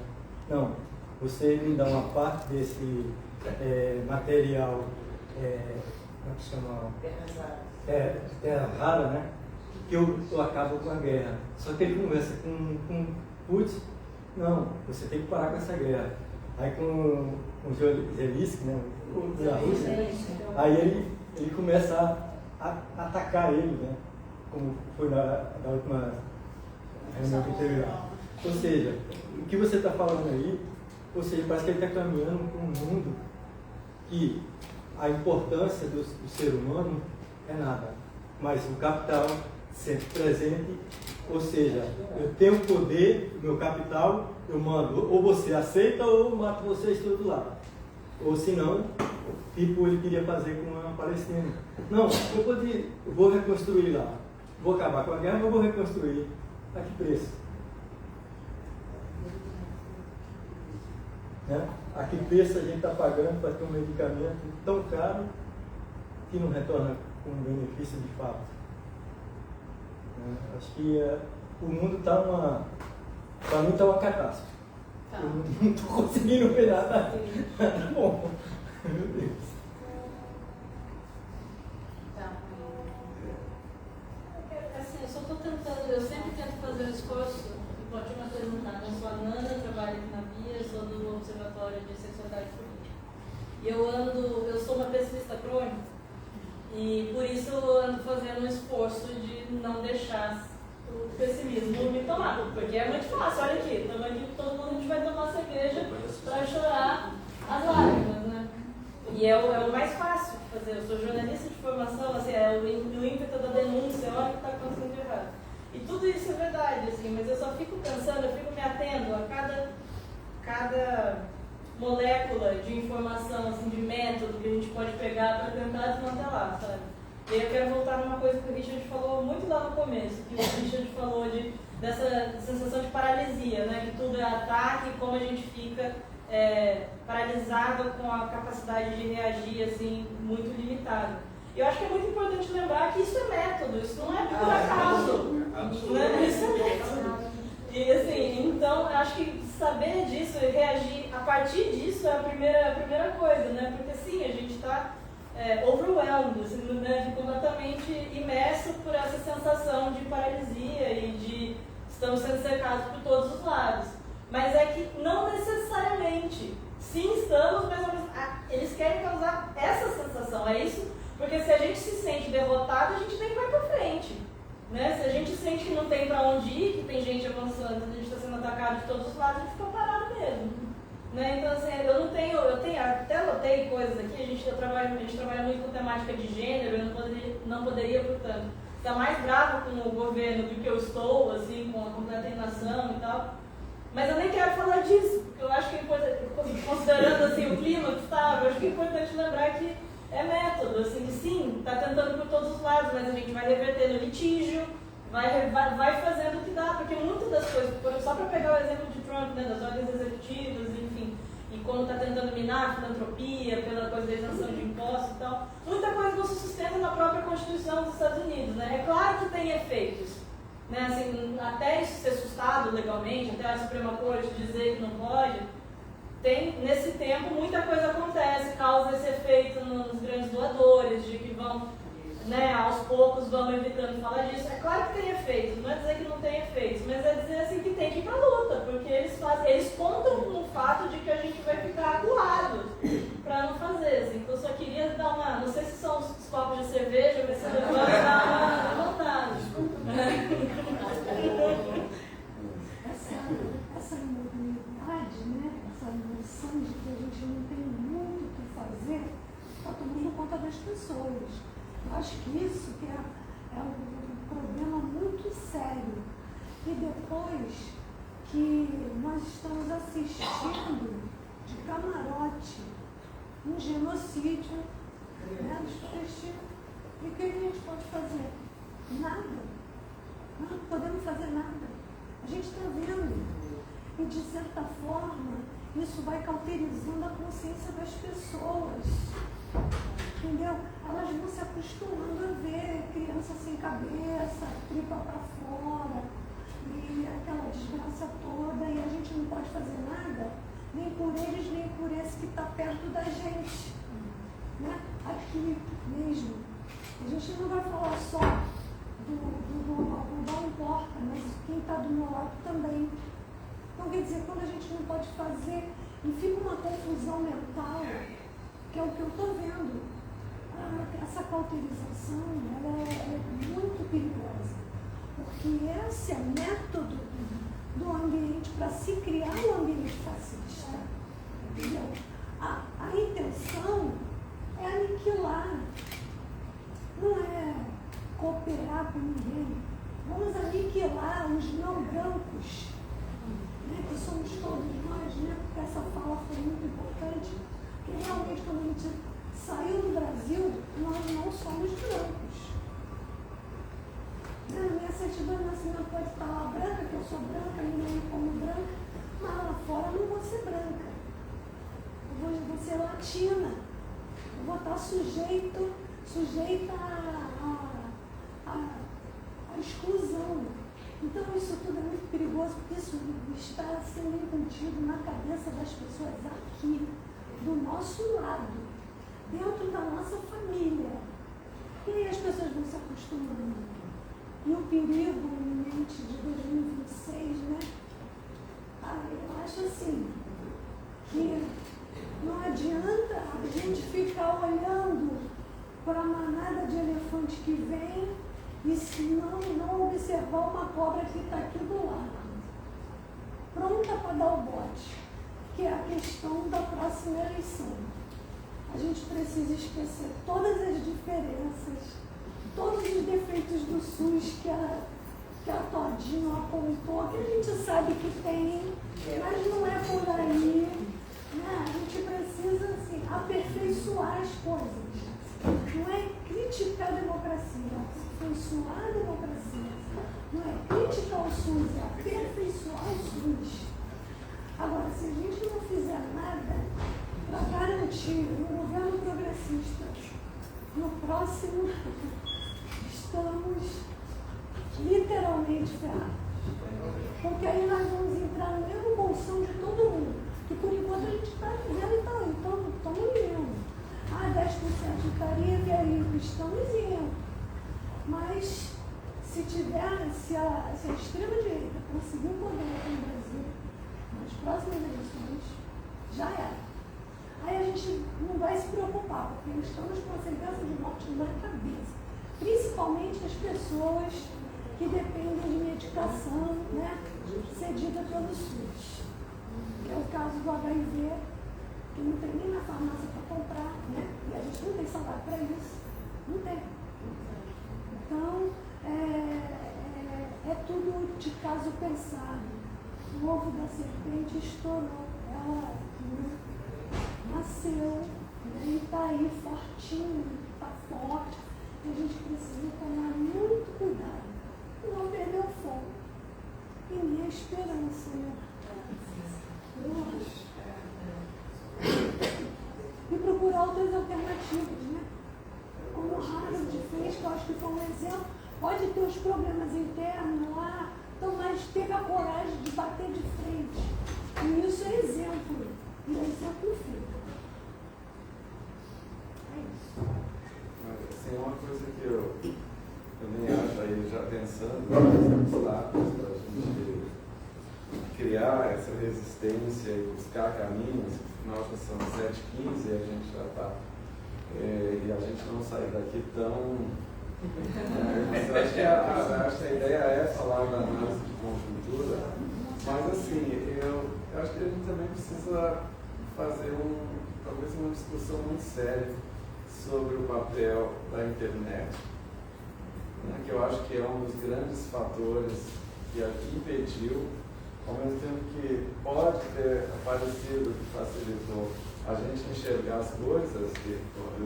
Não, você me dá uma parte desse material, como é que chama? Terra rara, né? Que eu acabo com a guerra. Só que ele conversa com Putin, não, você tem que parar com essa guerra. Aí com o Zelensky, né? Da Rússia, aí ele começa a atacar ele, né? Como foi na última reunião que teve lá. Ou seja, o que você está falando aí, ou seja, parece que ele está caminhando para um mundo que a importância do ser humano é nada, mas o capital sempre presente, ou seja, eu tenho poder, o meu capital, eu mando, ou você aceita ou eu mato vocês todos lá. Ou se não, tipo ele queria fazer com a Palestina. Não, eu vou reconstruir lá. Vou acabar com a guerra, mas vou reconstruir. A que preço? Né? A que preço a gente está pagando para ter um medicamento tão caro que não retorna com benefício de fato? Né? Acho que o mundo está para mim está uma catástrofe. Tá. Eu não estou conseguindo ver nada bom. Meu Deus. Assim, eu só estou tentando, eu sempre tento fazer um esforço, e pode me perguntar, eu sou a Nana, trabalho aqui na BIA, sou do Observatório de Sexualidade Política. E eu sou uma pessimista crônica, e por isso eu ando fazendo um esforço de não deixar o pessimismo me tomar, porque é muito fácil, olha aqui, estamos aqui todo mundo, a gente vai tomar cerveja para chorar as lágrimas, né? E é o mais fácil de fazer. Eu sou jornalista de formação, assim, é o ímpeto da denúncia, olha o que está acontecendo de errado. E tudo isso é verdade, assim, mas eu só fico pensando, eu fico me atendo a cada molécula de informação, assim, de método que a gente pode pegar para tentar desmantelar, sabe? E aí eu quero voltar numa coisa que o Richard falou muito lá no começo, que o Richard falou dessa sensação de paralisia, né? Que tudo é ataque e como a gente fica paralisado com a capacidade de reagir assim, muito limitada. Eu acho que é muito importante lembrar que isso é método, isso não é por acaso. Né? Isso é método. E assim, então eu acho que saber disso e reagir a partir disso é a primeira coisa, né? Porque sim, a gente está overwhelmed, assim, né? Completamente imerso por essa sensação de paralisia e de estamos sendo cercados por todos os lados. Mas é que não necessariamente. Sim, estamos, mas eles querem causar essa sensação, é isso? Porque se a gente se sente derrotado, a gente nem vai pra frente. Né? Se a gente sente que não tem pra onde ir, que tem gente avançando, a gente está sendo atacado de todos os lados, a gente fica parado mesmo. Né? Então, assim, eu até anotei coisas aqui, a gente trabalha muito com temática de gênero, eu não poderia, portanto, estar mais bravo com o governo do que eu estou, assim, com a completa inação e tal. Mas eu nem quero falar disso, porque eu acho que é importante, considerando assim, o clima que estava, eu acho que é importante lembrar que é método, assim, sim, está tentando por todos os lados, mas a gente vai reverter no litígio, vai fazendo o que dá, porque muitas das coisas, só para pegar o exemplo de Trump, né, das ordens executivas, enfim, e como está tentando minar a filantropia, pela coisa da isenção de impostos e tal, muita coisa não se sustenta na própria Constituição dos Estados Unidos, né? É claro que tem efeitos. Né, assim, até isso ser sustado legalmente, até a Suprema Corte dizer que não pode, nesse tempo muita coisa acontece, causa esse efeito nos grandes doadores, de que vão, né, aos poucos vão evitando falar disso. É claro que tem efeitos, não é dizer que não tem efeitos, mas é dizer assim que tem que ir pra luta, porque eles contam com o fato de que a gente vai ficar acuado para não fazer. Assim. Então eu só queria dar uma, não sei se são os copos de cerveja, mas se levanta e dar uma levantada. Essa imobilidade, né? Essa noção de que a gente não tem muito o que fazer, está tomando conta das pessoas. Eu acho que isso que é um problema muito sério. E depois que nós estamos assistindo de camarote um genocídio, né, dos palestinos, e o que a gente pode fazer? Nada. Não podemos fazer nada. A gente está vendo. E, de certa forma, isso vai cauterizando a consciência das pessoas. Entendeu? Elas vão se acostumando a ver criança sem cabeça, tripa para fora, e aquela desgraça toda, e a gente não pode fazer nada, nem por eles, nem por esse que está perto da gente. Né? Aqui mesmo. A gente não vai falar só não importa, mas quem está do meu lado também. Então, quer dizer, quando a gente não pode fazer, e fica uma confusão mental, que é o que eu estou vendo, essa cauterização, ela é muito perigosa, porque esse é método do ambiente para se criar um ambiente fascista. Entendeu? A intenção é aniquilar, não é cooperar com ninguém. Vamos aniquilar os não brancos, né, que somos todos nós, né, porque essa fala foi muito importante, porque realmente quando a gente saiu do Brasil, nós não somos brancos. Minha certidão de nascimento pode estar lá branca, que eu sou branca, ainda me como branca, mas lá fora eu não vou ser branca. Eu vou ser latina. Eu vou estar sujeita à exclusão. Então isso tudo é muito perigoso, porque isso está sendo incutido na cabeça das pessoas aqui, do nosso lado, dentro da nossa família. E aí as pessoas vão se acostumando. E o perigo iminente de 2026, né? Eu acho assim, que não adianta a gente ficar olhando para a manada de elefante que vem e se não observar uma cobra que está aqui do lado, pronta para dar o bote, que é a questão da próxima eleição. A gente precisa esquecer todas as diferenças, todos os defeitos do SUS que a Todinho apontou, que a gente sabe que tem, mas não é por aí. Né? A gente precisa assim, aperfeiçoar as coisas. Não é criticar a democracia, é aperfeiçoar a democracia. Não é criticar o SUS, é aperfeiçoar o SUS. Agora, se a gente não fizer nada para garantir um governo progressista, no próximo estamos literalmente ferrados. Porque aí nós vamos entrar no mesmo bolsão de todo mundo, que por enquanto a gente está vivendo e estamos indo. 10% de tarifa e aí estamos indo. Mas se a extrema-direita conseguir o poder aqui no Brasil, nós social, porque estamos com a sentença de morte na cabeça. Principalmente as pessoas que dependem de medicação, né, cedida pelo SUS. Que é o caso do HIV, que não tem nem na farmácia para comprar, né? E a gente não tem salário para isso. Não tem. Então, é tudo de caso pensado. O ovo da serpente estourou. Ela nasceu, né, e está aí fortinho, está forte. E a gente precisa tomar muito cuidado. Não perder o foco. E nem a esperança, né? E procurar outras alternativas, né? Como o Harold fez, que eu acho que foi um exemplo. Pode ter os problemas internos lá, então, mas teve a coragem de bater de frente. E isso é exemplo. E é exemplo feito. É isso. Assim, uma coisa que eu também acho aí, já pensando nos obstáculos para a gente criar essa resistência e buscar caminhos, afinal já são 7h15 e a gente já está, e a gente não sai daqui tão... Mas eu acho que a ideia é falar da análise de conjuntura, mas assim, eu acho que a gente também precisa fazer talvez uma discussão muito séria sobre o papel da internet, né, que eu acho que é um dos grandes fatores que impediu, ao mesmo tempo que pode ter aparecido, que facilitou a gente enxergar as coisas, que o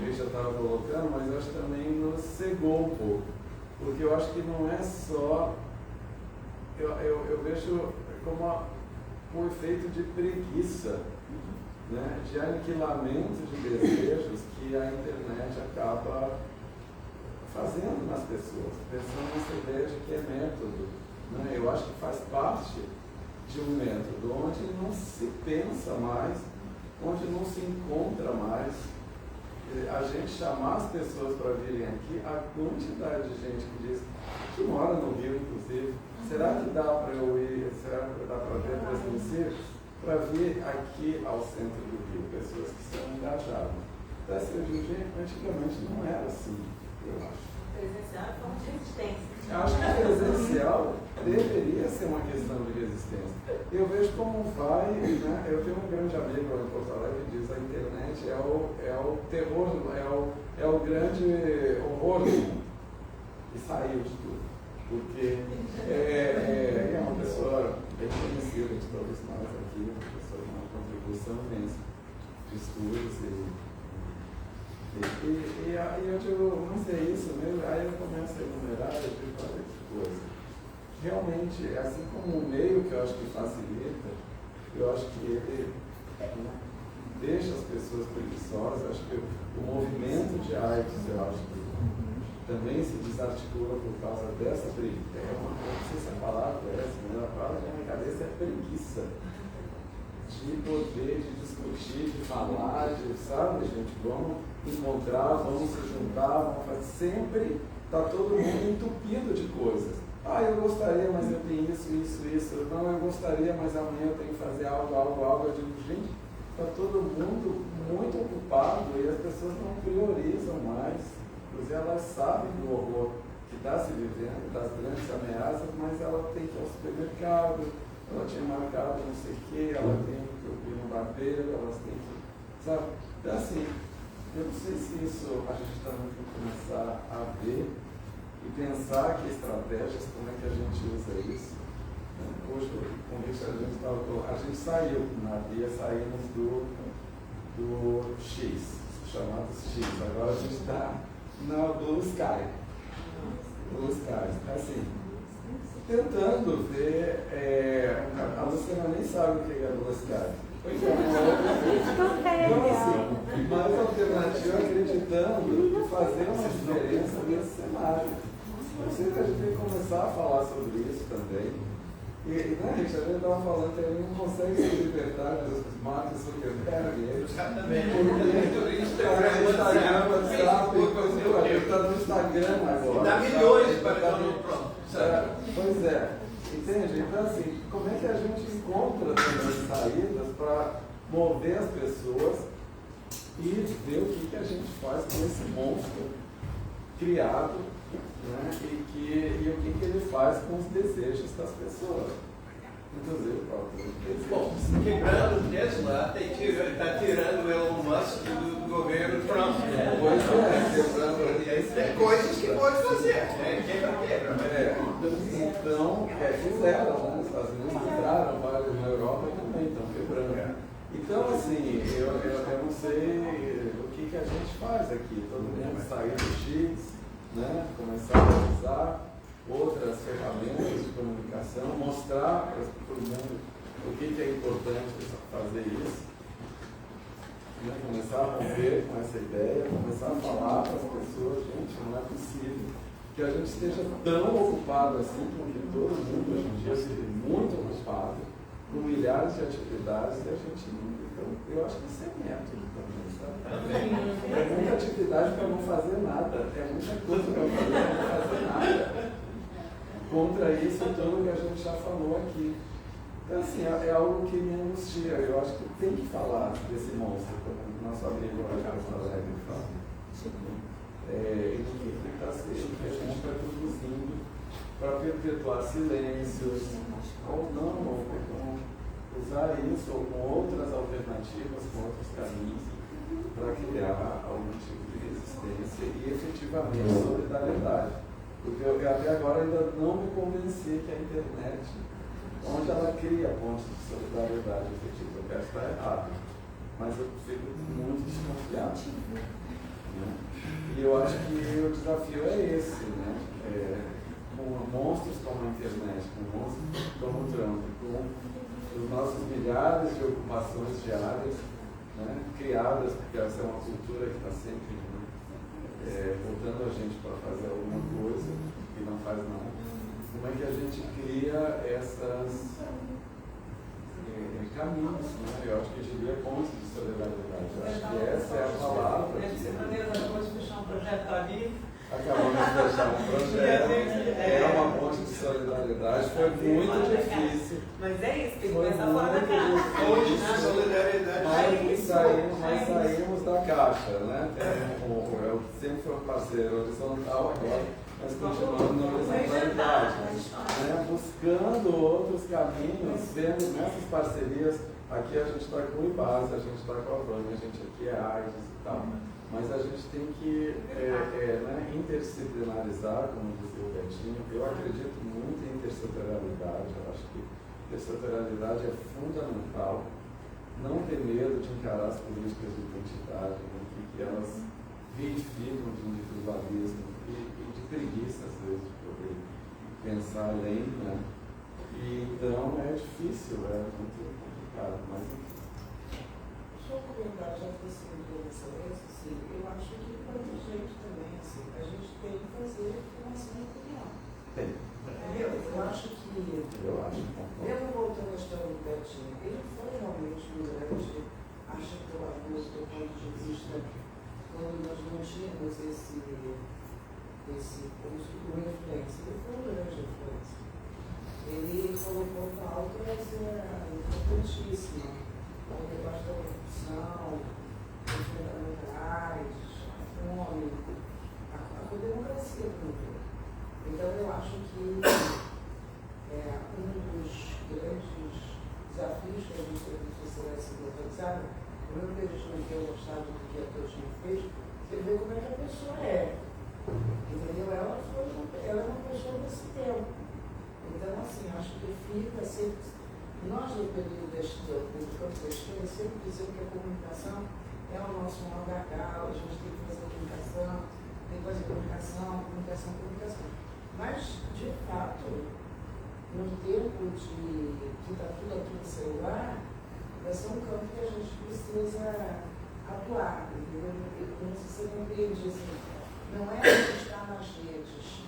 Richard estava colocando, mas eu acho que também nos cegou um pouco, porque eu acho que não é só, eu vejo como um efeito de preguiça, né, de aniquilamento de desejos que a internet acaba fazendo nas pessoas, pensando nessa ideia de que é método, né? Eu acho que faz parte de um método onde não se pensa mais, onde não se encontra mais. A gente chamar as pessoas para virem aqui, a quantidade de gente que diz, que mora no Rio, inclusive, será que dá para eu ir, será que dá para ver transmissir? Para vir aqui ao centro do Rio, pessoas que são engajadas. Então, assim, hoje em dia, antigamente não era assim, eu acho. Presencial é forma de resistência. Eu acho que presencial deveria ser uma questão de resistência. Eu vejo como vai, né? Eu tenho um grande amigo lá em Porto Alegre que diz que a internet é o terror, é o grande horror do mundo. E saiu de tudo. Porque é uma pessoa bem conhecida de todos nós aqui, uma pessoa com uma contribução imensa de estudos e eu digo, não sei isso mesmo, aí eu começo a enumerar, eu digo, olha que coisa. Realmente, assim como o meio que eu acho que facilita, eu acho que ele deixa as pessoas preguiçosas, eu acho que o movimento de artes, eu acho que também se desarticula por causa dessa preguiça. Não sei se a palavra é essa, mas a palavra na minha cabeça é preguiça. De poder, de discutir, de falar, sabe, gente, vamos encontrar, vamos se juntar, vamos fazer. Sempre está todo mundo entupido de coisas. Ah, eu gostaria, mas eu tenho isso. Não, eu gostaria, mas amanhã eu tenho que fazer algo. Eu digo, gente, está todo mundo muito ocupado e as pessoas não priorizam mais. Inclusive, elas sabem do horror que está se vivendo, das grandes ameaças, mas ela tem que ir ao supermercado, ela tinha marcado não sei o quê, ela tem que ir no barbeiro, elas têm que, sabe? Então, assim, eu não sei se isso a gente também tem que começar a ver e pensar que estratégias, como é que a gente usa isso. Hoje, com o Richard, a gente saiu na via, saímos do X, chamados X, agora a gente está na Blue Sky. Assim, tentando ver, a Luciana nem sabe o que é Blue Sky. Então, assim, mais alternativa acreditando em fazer uma diferença nesse cenário. Eu sei que a gente tem que começar a falar sobre isso também. E né, Richard, a gente estava falando que ele não consegue se libertar dos Mark Zuckerberg. Ele está no Instagram, WhatsApp, ele está no Instagram agora. Dá milhões para estar no pronto. Pois é. Entende? Então, assim, como é que a gente encontra também saídas para mover as pessoas e ver o que a gente faz com esse monstro criado, né, e o que ele faz com os desejos das pessoas. Inclusive, bom, quebrando o Tesla, está tirando o Elon Musk do governo Trump. Tem coisas que pode fazer, né? Quebra. Então, fizeram, né? Os Estados Unidos quebraram, vários na Europa também estão quebrando. Então, assim, eu não sei o que a gente faz aqui. Todo mundo sair do X, né? Começar a usar outras ferramentas de comunicação, mostrar para o mundo o que é importante fazer isso, né? Começar a romper com essa ideia, começar a falar para as pessoas, gente, não é possível que a gente esteja tão ocupado assim, porque todo mundo hoje em dia vive muito ocupado, com milhares de atividades, e a gente não. Então, eu acho que isso é método também, sabe? É muita atividade para não fazer nada, é muita coisa para não fazer nada. Contra isso, tudo que a gente já falou aqui. Então, assim, é algo que me angustia. Eu acho que tem que falar desse monstro, como nosso amigo Carlos Alegre fala. E do que está sendo, que a gente está produzindo para perpetuar silêncios, ou não, ou usar isso ou com outras alternativas, com outros caminhos, para criar algum tipo de resistência e efetivamente solidariedade. Porque eu até agora ainda não me convenci que a internet, onde ela cria pontos de solidariedade efetiva, eu quero estar errado, mas eu fico muito desconfiado. Né? E eu acho que o desafio é esse, né? Com monstros como a internet, com monstros como o Trump, com os nossos milhares de ocupações diárias, né? Criadas, porque essa é uma cultura que está sempre voltando a gente para fazer alguma coisa e não faz nada. Como é que a gente cria essas caminhos, né? Eu acho que diria pontos de solidariedade. Eu acho que essa é a palavra. Acabamos de fechar um projeto ali. Acabamos de fechar um projeto. É uma ponte de solidariedade. Foi muito difícil. Mas é isso, tem que começar fora da caixa. Ponte de solidariedade. Mas saímos da caixa, né? Eu sempre fui um parceiro horizontal, agora nós continuamos na horizontalidade, né? Buscando outros caminhos, vendo nessas parcerias. Aqui a gente está com o IBASE, a gente está com a Vânia, a gente aqui é AIDS e tal. Mas a gente tem que né, interdisciplinarizar, como dizia o Betinho. Eu acredito muito em intersetorialidade, eu acho que intersetorialidade é fundamental. Não ter medo de encarar as políticas de identidade, né, que elas vivificam de individualismo e de preguiça, às vezes, de poder pensar além. Né? E, então é difícil, é muito complicado, mas enfim. Só um comentário, já que você me deu excelência, assim, eu acho que para a gente também, assim, a gente tem que fazer formação de opinião. Tem. Eu acho que, mesmo voltando à história do Betinho, ele foi realmente um grande articulador do ponto de vista quando nós não tínhamos esse uma influência. Ele foi um grande influência. Ele colocou pautas importantíssimas, como o debate da corrupção, os fundamentais, a fome, a democracia como um todo. Então, eu acho que um dos grandes desafios que a gente tem na sociedade civil organizada, primeiro que a gente não tem gostado do que a Teutinha fez, você vê como é que a pessoa é. Entendeu? Ela é uma pessoa desse tempo. Então, assim, acho que fica sempre. Nós, no período do campo da esquerda, sempre dizemos que a comunicação é o nosso maior gargalo, a gente tem que fazer comunicação, tem que fazer comunicação. Mas, de fato, no tempo que está tudo aqui no celular, vai ser um campo que a gente precisa atuar, entendeu? Como você compreende, assim, não é a gente estar nas redes.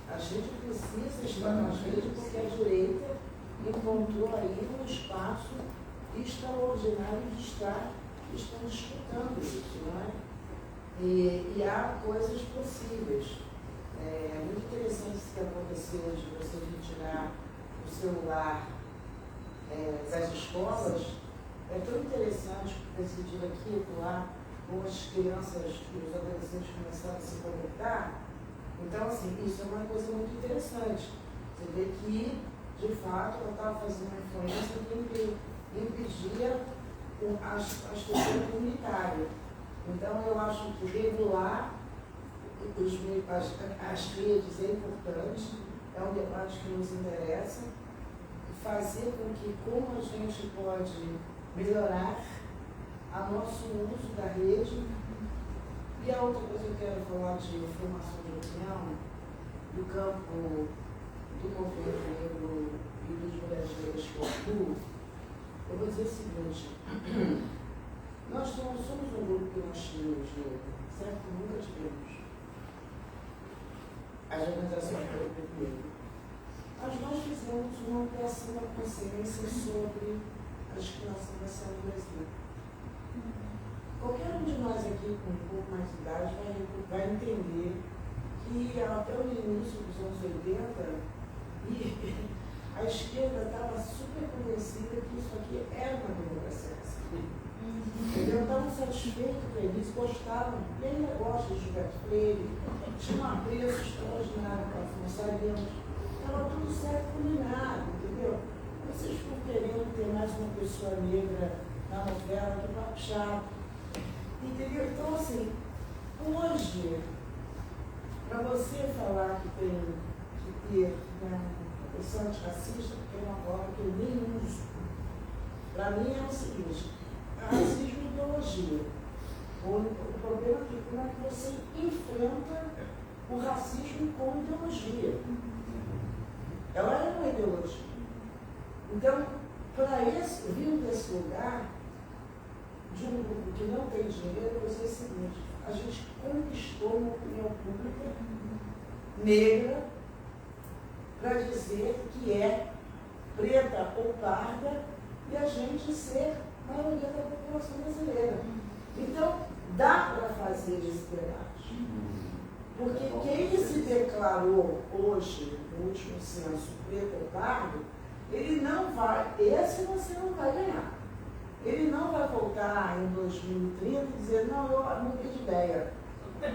A gente precisa estar nas redes porque a direita encontrou aí um espaço extraordinário de estar disputando isso, não é? E há coisas possíveis. É muito interessante isso que aconteceu de você retirar o celular das escolas. É tão interessante decidir aqui e lá como as crianças e os adolescentes começaram a se conectar. Então, assim, isso é uma coisa muito interessante. Você vê que, de fato, ela estava fazendo uma influência que impedia as questões comunitárias. Então, eu acho que regular as redes é importante, é um debate que nos interessa, fazer com que como a gente pode melhorar o nosso uso da rede. E a outra coisa que eu quero falar de formação de opinião, do campo do movimento negro e dos mulheres negras que eu atuo, eu vou dizer o seguinte, nós não somos um grupo que nós tínhamos negro, certo? Nunca tivemos. As organizações do movimento negro. Mas nós fizemos uma ampliação da consciência sobre a discriminação racial no Brasil. Qualquer um de nós aqui com um pouco mais de idade vai entender que até o início dos anos 80, a esquerda estava super convencida que isso aqui era uma democracia racial. Entendeu? Estavam satisfeitos com eles, gostavam, e ainda gostam de Gilberto Freire, tinha um apreço extraordinário para funcionários. Estava tudo certo combinado, entendeu? Vocês ficam querendo ter mais uma pessoa negra na novela, que papo chato. Entendeu? Então, assim, hoje, para você falar que tem que ter uma pessoa antirracista, porque é uma palavra que eu nem uso, para mim é o seguinte, racismo é ideologia. O problema é que como é que você enfrenta o racismo como ideologia. Ela é uma ideologia. Então, para vir desse lugar, de um grupo que não tem dinheiro, eu vou dizer o seguinte, a gente conquistou uma opinião pública negra para dizer que é preta ou parda e a gente ser a maioria da população brasileira. Então, dá para fazer esse debate. Porque quem se declarou hoje, no último censo, preto ou pardo, ele não vai, esse você não vai ganhar. Ele não vai voltar em 2030 e dizer, não, eu mudei de ideia. Eu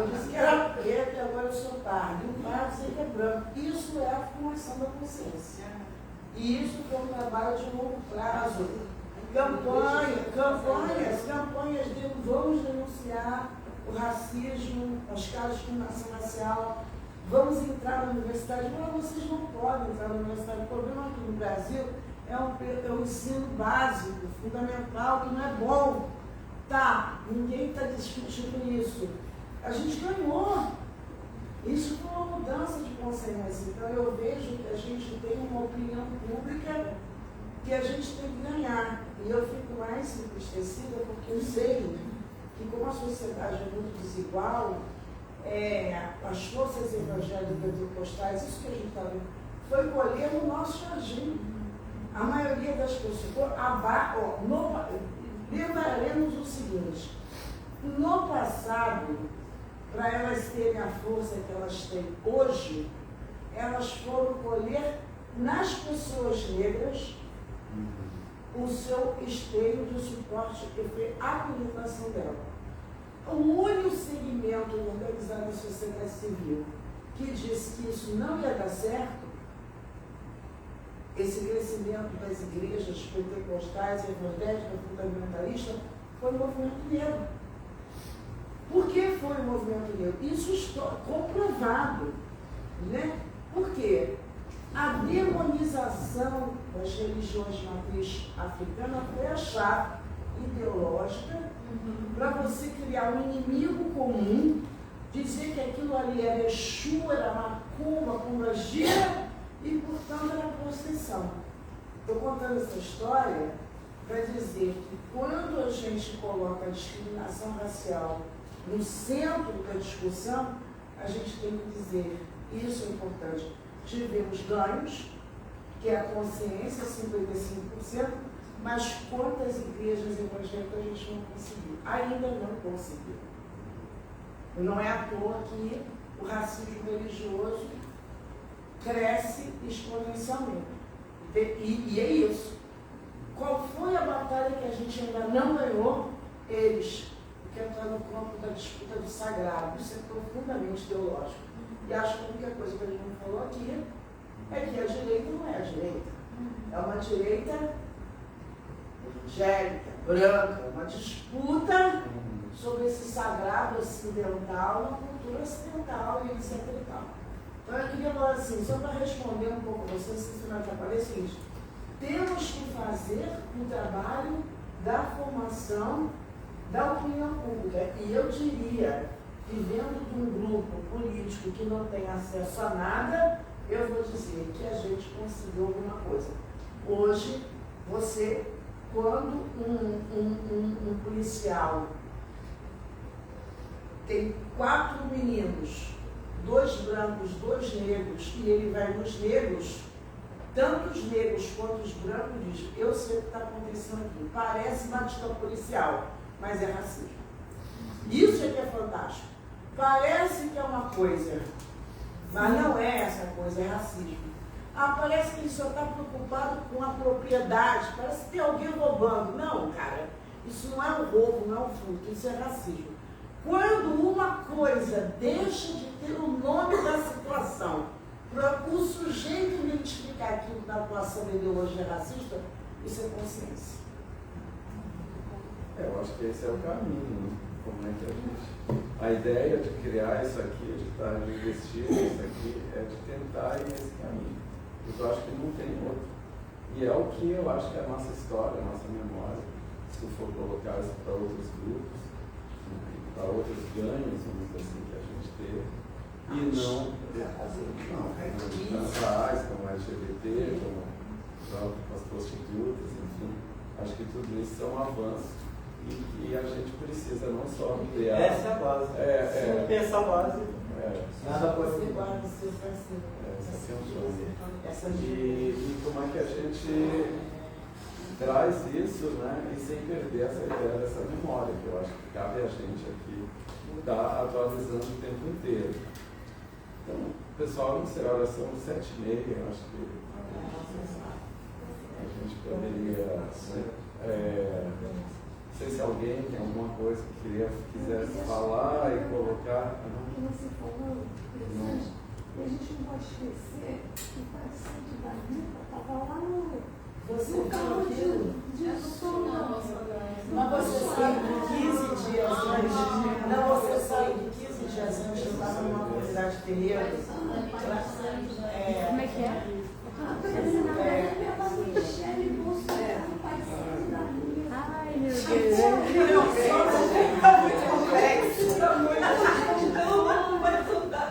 disse que era preto e agora eu sou pardo. E o pardo sei que é branco. Isso é a formação da consciência. E isso foi um trabalho de longo prazo. Campanhas de vamos denunciar o racismo, as casos de discriminação racial, vamos entrar na universidade. Mas vocês não podem entrar na universidade. O problema aqui no Brasil é um ensino básico, fundamental, que não é bom. Tá, ninguém está discutindo isso. A gente ganhou. Isso foi uma mudança de consciência. Então eu vejo que a gente tem uma opinião pública que a gente tem que ganhar. E eu fico mais entristecida porque eu sei que como a sociedade é muito desigual, as forças evangélicas pentecostais, isso que a gente está vendo, foi colher no nosso jardim. A maioria das pessoas, lembraremos o seguinte, no passado, para elas terem a força que elas têm hoje, elas foram colher nas pessoas negras o seu esteio de suporte, que foi a militação dela. O único segmento organizado da sociedade civil que disse que isso não ia dar certo, esse crescimento das igrejas pentecostais, evangélicas, fundamentalistas, foi o movimento negro. Por que foi o movimento negro? Isso está comprovado. Né? Por quê? A demonização das religiões de matriz africana foi a chave ideológica para você criar um inimigo comum, dizer que aquilo ali era Exu, era macumba, pombagira, e, portanto, era prostituição. Estou contando essa história para dizer que quando a gente coloca a discriminação racial no centro da discussão, a gente tem que dizer, isso é importante, tivemos ganhos, que é a consciência, 55%, mas quantas igrejas evangélicas a gente não conseguiu? Ainda não conseguiu. Não é à toa que o racismo religioso cresce exponencialmente. E é isso. Qual foi a batalha que a gente ainda não ganhou? eles querem entrar no campo da disputa do sagrado. Isso é profundamente teológico. E acho que a única coisa que a gente não falou aqui é que a direita não é a direita. É uma direita evangélica, branca, uma disputa sobre esse sagrado ocidental, uma cultura ocidental e etc. e tal. Então eu queria falar assim, só para responder um pouco a você, se não atrapalha, é o seguinte: temos que fazer um trabalho da formação da opinião pública. E eu diria, vivendo de um grupo político que não tem acesso a nada, eu vou dizer que a gente conseguiu alguma coisa. Hoje, você, quando um policial tem 4 meninos, 2 brancos, 2 negros, e ele vai nos negros, tanto os negros quanto os brancos diz: eu sei o que está acontecendo aqui, parece uma atitude policial, mas é racismo. Isso é que é fantástico. Parece que é uma coisa, mas não é essa coisa, é racismo. Ah, parece que ele só está preocupado com a propriedade, parece que tem alguém roubando. Não, cara, isso não é um roubo, não é um furto, isso é racismo. Quando uma coisa deixa de ter o nome da situação, para o sujeito identificar aquilo da atuação da ideologia racista, isso é consciência. Eu acho que esse é o caminho, né? Como é que a gente... A ideia de criar isso aqui, de investir nisso aqui, é de tentar ir nesse caminho. Porque eu acho que não tem outro. E é o que eu acho que é a nossa história, a nossa memória, se for colocar isso para outros grupos, para outros ganhos, vamos dizer assim, que a gente teve, e não transais, como LGBT, como as prostitutas, enfim. Acho que tudo isso são avanços e a gente precisa não só criar... Essa é a base. Se não tem essa base, nada pode ser base. E como é que a gente traz isso, né, e sem perder essa ideia dessa memória, que eu acho que cabe a gente aqui estar atualizando o tempo inteiro. Então, pessoal, não sei, horas são 7h30, eu acho que a gente poderia, não sei se alguém tem alguma coisa que quisesse falar e colocar. Você falou, a gente não pode esquecer que o paciente da Rita estava lá no carro de som. Mas você sabe que 15 dias antes, você sabe que 15 dias antes eu estava numa comunidade terreira. Como é que é? A presidente pela Michele Bolsonaro, paciente da Rita. Ai, meu Deus. Está muito complexo, está muito. Então, vai estudar.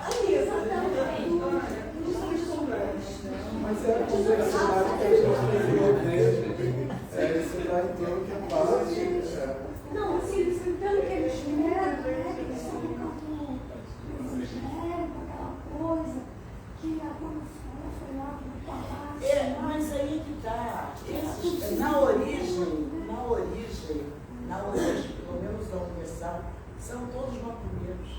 Mas é conversar que a gente desenvolver, você vai ter o que é base. Não, assim, pelo que eles fizeram, né, que eles estão no campo evangélico, aquela coisa, que a Dona Flora foi lá para o palácio. Mas aí que está. Na origem, pelo menos da universidade, são todos macumbeiros.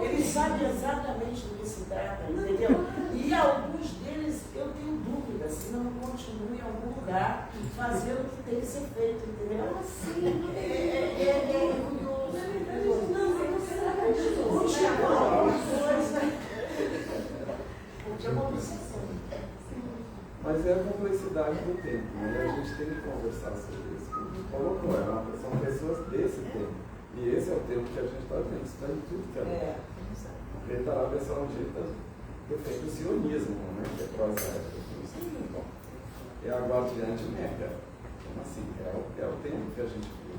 Eles sabem exatamente do que se trata, entendeu? E alguns deles, eu tenho dúvida se não continuam em algum lugar fazendo o que tem que ser feito, entendeu? É curioso. Porque é uma obsessão. Mas é a complexidade do tempo, né? A gente tem que conversar sobre isso. Como colocou, são pessoas desse tempo. E esse é o tempo que a gente está vendo, está em tudo que é. Porque está lá a versão dita defende o sionismo, né? Que é prosaico. É a guardiã de Meca. Então, assim, é o tempo que a gente viu.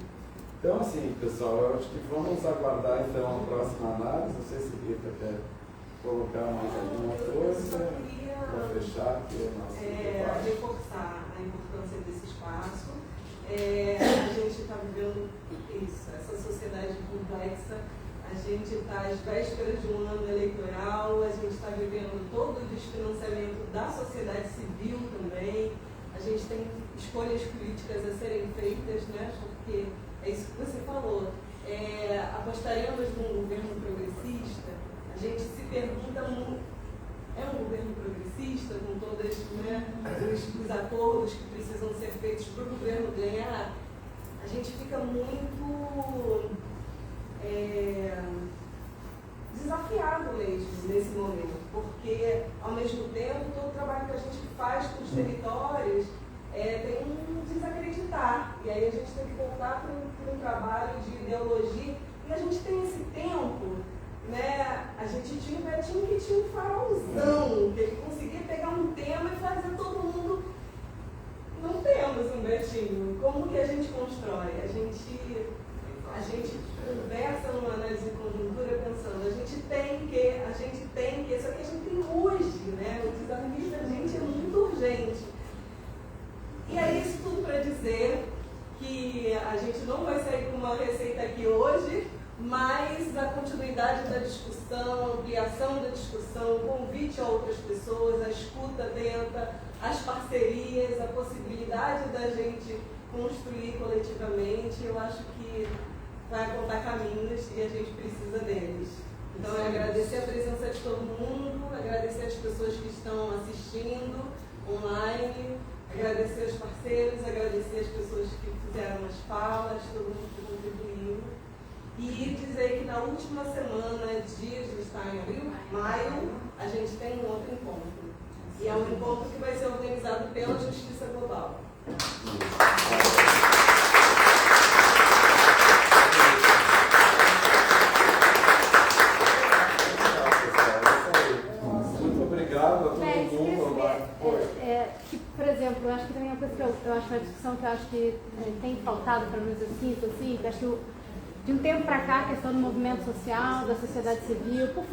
Então, assim, pessoal, eu acho que vamos aguardar então a próxima análise. Não sei se Rita quer colocar mais alguma coisa para fechar aqui o nosso debate. Reforçar a importância desse espaço. A gente está vivendo isso, essa sociedade complexa. A gente está às vésperas de um ano eleitoral, a gente está vivendo todo o desfinanciamento da sociedade civil também. A gente tem escolhas políticas a serem feitas, né? Porque é isso que você falou. Apostaremos num governo progressista? A gente se pergunta muito. É um governo progressista, com todos, né, os acordos que precisam ser feitos para o governo ganhar? A a gente fica muito desafiado mesmo nesse momento, porque ao mesmo tempo todo o trabalho que a gente faz com os territórios tem um desacreditar, e aí a gente tem que voltar para um trabalho de ideologia, e a gente tem esse tempo, né? A gente tinha um Betinho que tinha um farolzão, que ele conseguia pegar um tema e fazer todo mundo. Não temos um Betinho. Como que a gente constrói? A gente conversa numa análise de conjuntura pensando, a gente tem que, só que a gente tem hoje, né? O desafio da gente é muito urgente. E é isso tudo para dizer que a gente não vai sair com uma receita aqui hoje, mas a continuidade da discussão, a ampliação da discussão, o convite a outras pessoas, a escuta atenta, as parcerias, a possibilidade da gente construir coletivamente, eu acho que vai apontar caminhos e a gente precisa deles. Então, eu agradecer a presença de todo mundo, agradecer as pessoas que estão assistindo online, agradecer os parceiros, agradecer as pessoas que fizeram as falas, todo mundo que contribuiu. E dizer que na última semana, dias de estar em abril, maio, a gente tem um outro encontro. E é um encontro que vai ser organizado pela Justiça Global. Muito obrigado a todo mundo. Por exemplo, eu acho que também é uma coisa que eu acho na discussão que eu acho que tem faltado, pelo menos assim, que acho que de um tempo para cá, a questão do movimento social, da sociedade civil, por